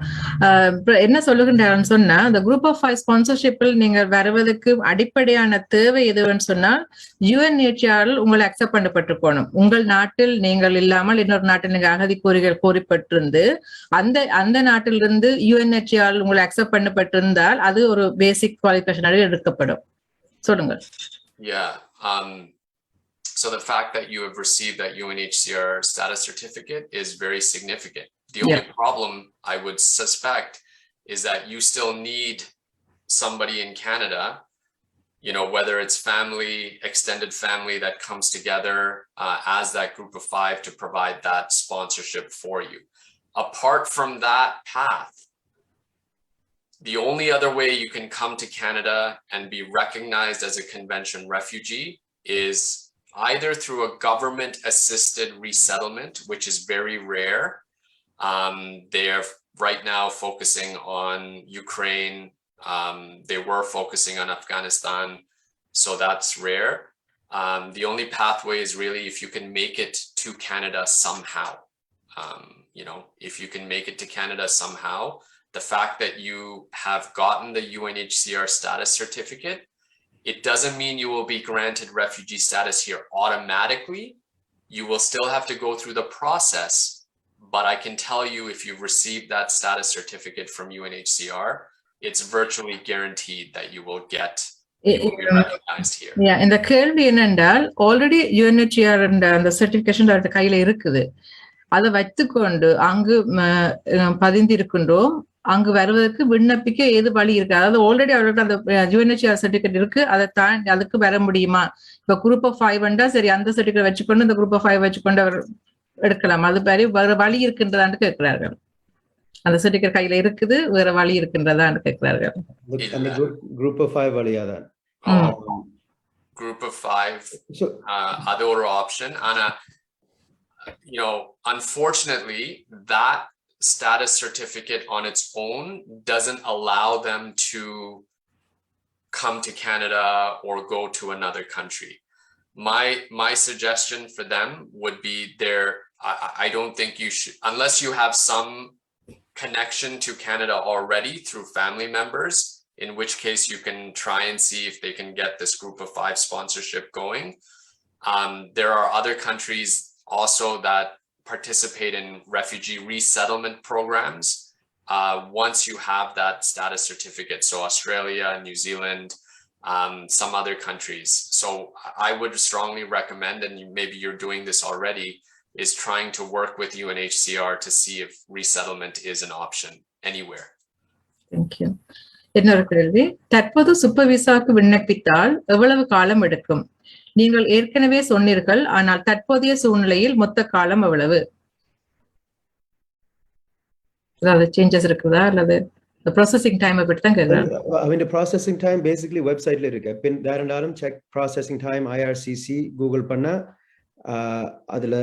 என்ன சொல்லுகின்றான்னு சொன்னா the group of 5 sponsorshipல் நீங்கள் வருவதற்கு அடிப்படையான தேவை எதுன்னு சொன்னால் UNHCR உங்களை அக்செப்ட் பண்ணப்பட்டிருக்கணும். உங்கள் நாட்டில் நீங்கள் இல்லாமல் இன்னொரு நாட்டில் நீங்க அகதி கோரிப்பட்டிருந்து அந்த நாட்டிலிருந்து UNHCR உங்களை அக்செப்ட் பண்ணப்பட்டிருந்தால் அது ஒரு பேசிக் குவாலிஃபிகேஷனாக எடுக்கப்படும். சொல்லுங்க. Yeah. So the fact that you have received that UNHCR status certificate is very significant. The only problem I would suspect is that you still need somebody in Canada, you know, whether it's family, extended family that comes together as that group of 5 to provide that sponsorship for you. Apart from that path, the only other way you can come to Canada and be recognized as a convention refugee is either through a government-assisted resettlement, which is very rare. They're right now focusing on Ukraine. They were focusing on Afghanistan, so that's rare. The only pathway is really if you can make it to Canada somehow. You know, if you can make it to Canada somehow, the fact that you have gotten the UNHCR status certificate, it doesn't mean you will be granted refugee status here automatically. You will still have to go through the process, but I can tell you if you've received that status certificate from UNHCR, it's virtually guaranteed that you will be recognized here. Yeah, இந்த கேள்வி என்னென்றால் ஆல்ரெடி UNHCR அந்த சர்டிபிகேஷன் அவരുടെ கையில இருக்குது. அதை வைத்துக்கொண்டு அங்கு பதிந்திருக்கின்றோம். அங்கு வருவதற்கு விண்ணப்பிக்க ஏது வழி இருக்கு? அதாவது ஆல்ரெடி அவர்களுக்கு அந்த UNHCR சர்டிபிகேட் இருக்கு, அதை தாண்டி அதுக்கு வர முடியுமா? இப்ப குரூப் ஆஃப் 5 வந்தா சரி அந்த சர்டிபிகேட் வச்சுக்கொண்டு இந்த குரூப் ஆஃப் 5 வச்சுக்கொண்டு அவர் எடுக்கலாம். அது மாதிரி வேற வழி இருக்கின்றதான்னு கேட்கிறார்கள். அந்த சர்டிபிகேட் கையில இருக்குது, வேற வழி இருக்கின்றதான்னு கேட்கிறார்கள். அந்த குரூப் ஆஃப் 5 வழியாதான் group of 5 அது ஒரு ஆப்ஷன். ஆனா you know, unfortunately that status certificate on its own doesn't allow them to come to Canada or go to another country. My suggestion for them would be I don't think you should, unless you have some connection to Canada already through family members, in which case you can try and see if they can get this group of 5 sponsorship going. There are other countries also that participate in refugee resettlement programs once you have that status certificate. So Australia, New Zealand, some other countries. So I would strongly recommend, and maybe you're doing this already, is trying to work with UNHCR to see if resettlement is an option anywhere. Thank you. இன்னொரு கேள்வி, தற்போது சூப்பர் விசாவுக்கு விண்ணப்பித்தால் எவ்வளவு காலம் எடுக்கும்? நீங்கள் ஏற்கனவே சொன்னீர்கள், ஆனால் தற்போதைய சூழ்நிலையில் மொத்த காலம் எவ்வளவு? அதாவது சேஞ்சஸ் இருக்குதா அல்லது ப்ராசஸிங் டைம் பத்தி தான் கேக்குறேன். அவன் ப்ராசஸிங் டைம் பேசிக்கலி வெப்சைட்ல இருக்கு. பின் வேற இருந்தாலும் check processing time IRCC Google பண்ணா அதுல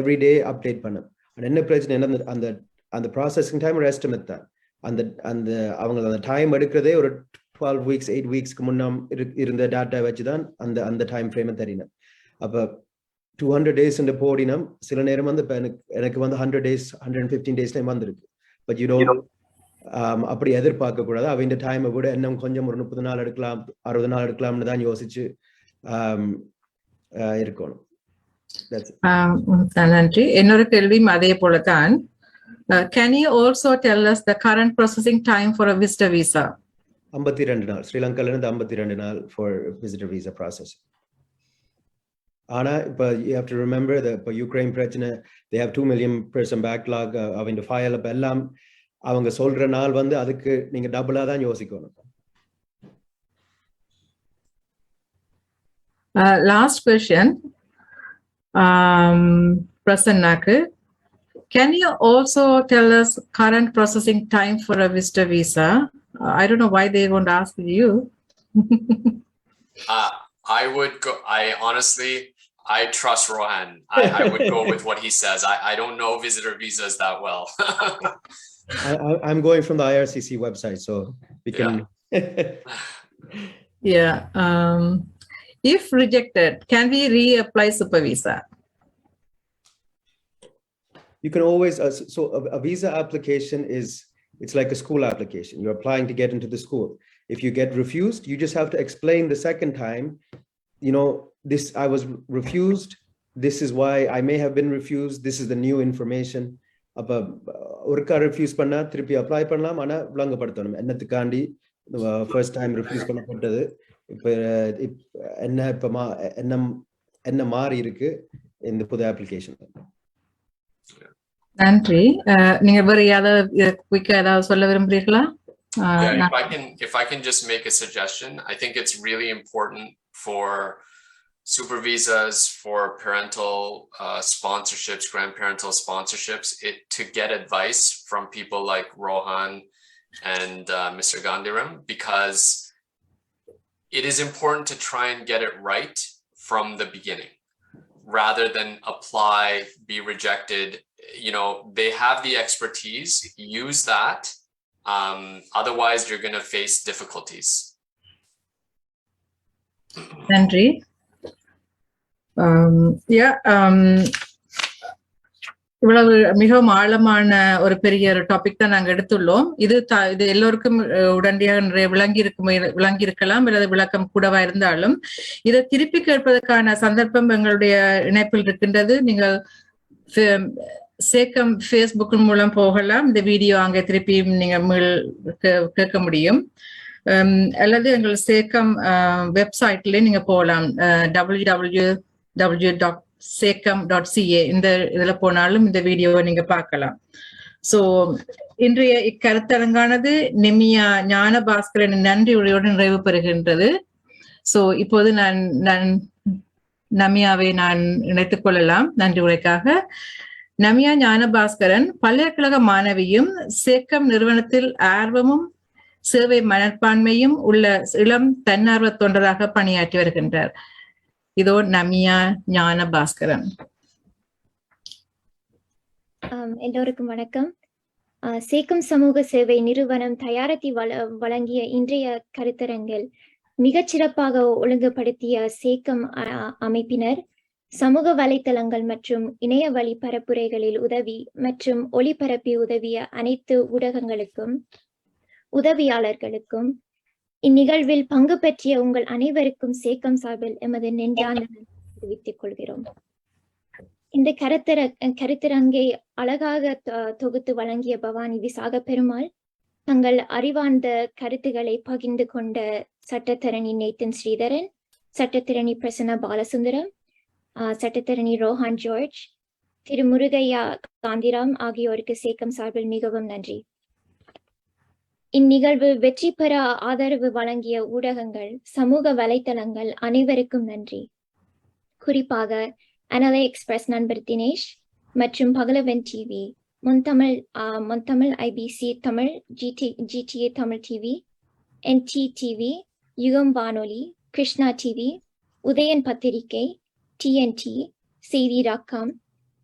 எவ்ரிடே அப்டேட் பண்ண. என்ன பிரச்சனை என்ன, அந்த அந்த ப்ராசஸிங் டைம் ஒரு எஸ்டிமேட் தான். அந்த அந்த அவங்க அந்த டைம் எடுக்கிறதே ஒரு 12 weeks 8 weeksக்கு முன்னாம் இருந்த டேட்டா வச்சுதான் அந்த அந்த டைம் ஃப்ரேமை தரணும். அப்ப 200 days போடினம் சில நேரம் வந்து எனக்கு வந்து 100 days 115 days டைம் வந்திருக்கு. பட் யூ டோன்ட் அப்படி எதிர்பார்க்க கூடாது. அவங்க டைமை விட இன்னும் கொஞ்சம் ஒரு 30 நாள் எடுக்கலாம் 60 நாள் எடுக்கலாம்னு தான் யோசிச்சு இருக்கணும். நன்றி. இன்னொரு கேள்வியும் அதே போலதான். Can you also tell us the current processing time for a visitor visa? 52 நாள். ஸ்ரீலங்கால இருந்து 52 நாள் for visitor visa process. ஆனா இப்ப you have to remember that இப்ப யுக்ரைன் பிரச்சனை, they have 2 million person backlog அவங்க ஃபைல் அப்ப எல்லாம் அவங்க சொல்ற நாள் வந்து அதுக்கு நீங்க டபுளா தான் யோசிக்கணும். Last question. Prasannaku, can you also tell us current processing time for a visitor visa? I don't know why they won't ask you. I would go. I trust Rohan. I would go with what he says. I don't know visitor visas that well. I'm going from the IRCC website, so we can. Yeah. If rejected, can we reapply super visa? You can always, so a visa application it's like a school application. You're applying to get into the school. If you get refused, you just have to explain the second time, I was refused. This is why I may have been refused. This is the new information. அப்போ ஒருக்கா ரிஃப்யூஸ் பண்ணா திருப்பி அப்ளை பண்ணலாம், ஆனால் விளங்கப்படுத்தணும் என்னத்துக்காண்டி ஃபர்ஸ்ட் டைம் ரிஃப்யூஸ் பண்ணப்பட்டது, இப்போ என்ன மாறி இருக்கு இந்த புது அப்ளிகேஷன். நன்றி. நீங்க வேற ஏதாவது சொல்ல விரும்புறீங்களா? If I can just make a suggestion, I think it's really important for super visas, for parental sponsorships, grandparental sponsorships, to get advice from people like Rohan and Mr. Gandhiram, because it is important to try and get it right from the beginning rather than apply, be rejected. They have the expertise, use that. Otherwise you're going to face difficulties. நன்றி. இவ்வளவு மிகவும் ஆழமான ஒரு பெரிய ஒரு டாபிக் தான் நாங்க எடுத்துள்ளோம். இது எல்லோருக்கும் உடனடியாக விளங்கி இருக்கலாம், அல்லது விளக்கம் கூடவா இருந்தாலும் இதை திருப்பி கேட்பதற்கான சந்தர்ப்பம் எங்களுடைய இணைப்பில் இருக்கின்றது. நீங்கள் சேக்கம் ஃபேஸ்புக் மூலம் போகலாம், இந்த வீடியோ அங்கே திருப்பியும் நீங்க கேட்க முடியும். அல்லது எங்கள் சேக்கம் வெப்சைட்ல நீங்க போகலாம், www.sacem.ca. இந்த இதுல போனாலும் இந்த வீடியோவை நீங்க பார்க்கலாம். சோ இன்றைய இக்கருத்தரங்கானது நெமியா ஞானபாஸ்கரன் நன்றி உரையோடு நிறைவு பெறுகின்றது. சோ இப்போது நான் நமியாவை இணைத்துக் கொள்ளலாம் நன்றி உரைக்காக. நமியா ஞானபாஸ்கரன் பல்கலைக்கழக மாணவியும், சேக்கம் நிறுவனத்தில் ஆர்வமும் சேவை மனப்பான்மையும் உள்ள இளம் தன்னார்வ தொண்டராக பணியாற்றி வருகின்றார். இதோ நமியா ஞானபாஸ்கரன். எல்லோருக்கும் வணக்கம். சேக்கம் சமூக சேவை நிறுவனம் தயாரித்து வழங்கிய இன்றைய கருத்தரங்கில் மிகச்சிறப்பாக ஒழுங்குபடுத்திய சேக்கம் அமைப்பினர் சமூக வலைத்தளங்கள் மற்றும் இணைய வழி பரப்புரைகளில் உதவி மற்றும் ஒளிபரப்பி உதவிய அனைத்து ஊடகங்களுக்கும் உதவியாளர்களுக்கும் இந்நிகழ்வில் பங்கு பற்றிய உங்கள் அனைவருக்கும் சேக்கம் சார்பில் எமது நெஞ்சார்ந்த தெரிவித்துக் கொள்கிறோம். இந்த கருத்தரங்கை அழகாக தொகுத்து வழங்கிய பவானி விசாக பெருமாள், தங்கள் அறிவார்ந்த கருத்துக்களை பகிர்ந்து கொண்ட சட்டத்தரணி நேத்தன் ஸ்ரீதரன், சட்டத்தரணி பிரசன்னா பாலசுந்தரம், சட்டத்தரணி ரோஹான் ஜார்ஜ், திரு முருகையா காந்திராம் ஆகியோருக்கு சேக்கம் சார்பில் மிகவும் நன்றி. இந்நிகழ்வு வெற்றி பெற ஆதரவு வழங்கிய ஊடகங்கள், சமூக வலைத்தளங்கள் அனைவருக்கும் நன்றி. குறிப்பாக அனலை எக்ஸ்பிரஸ் நண்பர் தினேஷ் மற்றும் பகலவன் டிவி, முன்தமிழ் IBC Tamil, GTA Tamil TV, NT TV, Yugam வானொலி, கிருஷ்ணா டிவி, உதயன் பத்திரிகை, TNT, செய்தி.com,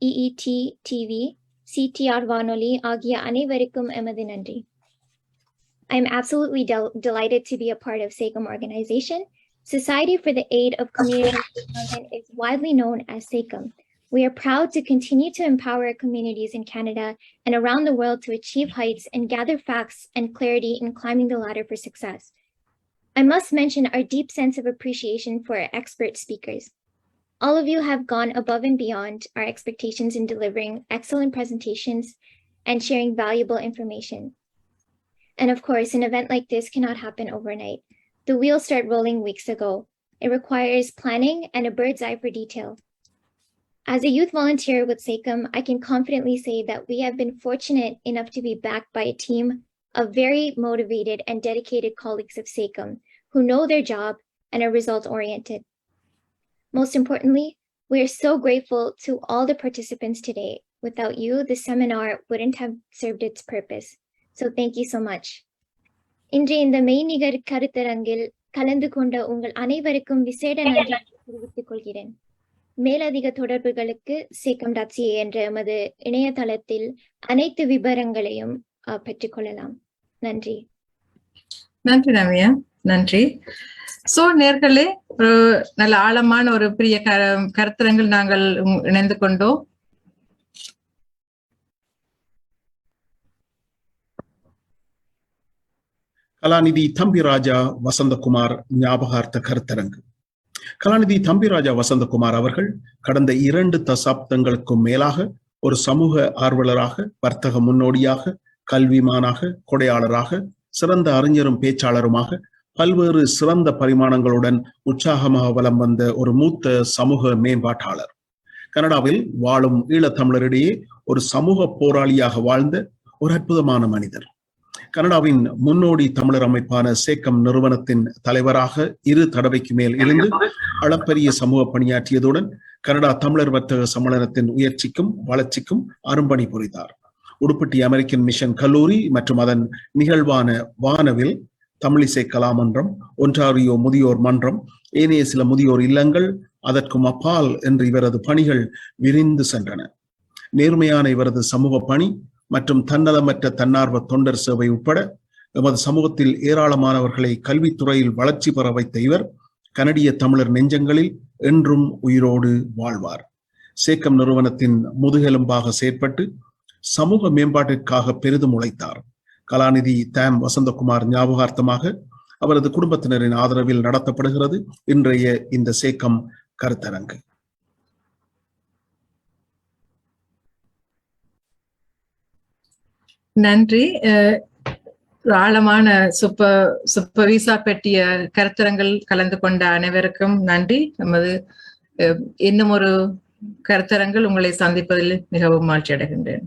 EET டிவி, CTR வானொலி ஆகிய அனைவருக்கும் எமது நன்றி. I'm absolutely delighted to be a part of SACEM organization. Society for the Aid of Community Development is widely known as SACEM. We are proud to continue to empower communities in Canada and around the world to achieve heights and gather facts and clarity in climbing the ladder for success. I must mention our deep sense of appreciation for our expert speakers. All of you have gone above and beyond our expectations in delivering excellent presentations and sharing valuable information. And of course, an event like this cannot happen overnight. The wheels start rolling weeks ago. It requires planning and a bird's eye for detail. As a youth volunteer with SACEM, I can confidently say that we have been fortunate enough to be backed by a team of very motivated and dedicated colleagues of SACEM who know their job and are result-oriented. Most importantly, we are so grateful to all the participants today. Without you, the seminar wouldn't have served its purpose. So thank you so much. இன்றைய இந்த மெய்நிகர் கருத்தரங்கில் கலந்து கொண்ட உங்கள் அனைவருக்கும் விசேட நன்றி தெரிவித்துக் கொள்கிறேன். மேலதிக தொடர்புகளுக்கு SACEM.ca என்ற எமது இணையதளத்தில் அனைத்து விவரங்களையும் பெற்றுக்கொள்ளலாம். நன்றி. நன்றி ரம்யா, நன்றி. சோ நேர்களே, ஒரு நல்ல ஆழமான ஒரு பெரிய கருத்தரங்கில் நாங்கள் இணைந்து கொண்டோம். கலாநிதி தம்பிராஜா வசந்தகுமார் ஞாபகார்த்த கருத்தரங்கு. கலாநிதி தம்பிராஜா வசந்தகுமார் அவர்கள் கடந்த 2 தசாப்தங்களுக்கும் மேலாக ஒரு சமூக ஆர்வலராக, வர்த்தக முன்னோடியாக, கல்விமானாக, கொடையாளராக, சிறந்த அறிஞரும் பேச்சாளருமாக பல்வேறு சிறந்த பரிமாணங்களுடன் உற்சாகமாக வலம் வந்த ஒரு மூத்த சமூக மேம்பாட்டாளர். கனடாவில் வாழும் ஈழத்தமிழரிடையே ஒரு சமூக போராளியாக வாழ்ந்த ஒரு அற்புதமான மனிதர். கனடாவின் முன்னோடி தமிழர் அமைப்பான SACEM நிறுவனத்தின் தலைவராக 2 தடவைக்கு மேல் இருந்து அளப்பரிய சமூக பணியாற்றியதுடன் கனடா தமிழர் வர்த்தக சம்மேளனத்தின் உயர்ச்சிக்கும் வளர்ச்சிக்கும் அரும்பணி புரிந்தார். உடுப்பட்டி அமெரிக்கன் மிஷன் கல்லூரி மற்றும் அதன் நிகழ்வான வானவில், தமிழிசை கலாமன்றம், ஒன்டாரியோ முதியோர் மன்றம், ஏனைய சில முதியோர் இல்லங்கள், அதற்கும் அப்பால் என்று இவரது பணிகள் விரிந்து சென்றன. நேர்மையான இவரது சமூக பணி மற்றும் தன்னலமற்ற தன்னார்வ தொண்டர் சேவை உட்பட எமது சமூகத்தில் ஏராளமானவர்களை கல்வித்துறையில் வளர்ச்சி பெற வைத்த இவர் கனடிய தமிழர் நெஞ்சங்களில் என்றும் உயிரோடு வாழ்வார். SACEM நிறுவனத்தின் முதுகெலும்பாக செயற்பட்டு சமூக மேம்பாட்டிற்காக பெரிதும் உழைத்தார். கலாநிதி தாம் வசந்தகுமார் ஞாபகார்த்தமாக அவரது குடும்பத்தினரின் ஆதரவில் நடத்தப்படுகிறது இன்றைய இந்த SACEM கருத்தரங்கு. நன்றி. ஆழமான சுப்பவீசா பெட்டிய கருத்தரங்கில் கலந்து கொண்ட அனைவருக்கும் நன்றி. நமது இன்னும் ஒரு கருத்தரங்கில் உங்களை சந்திப்பதில் மிகவும் மகிழ்ச்சி அடைகின்றேன்.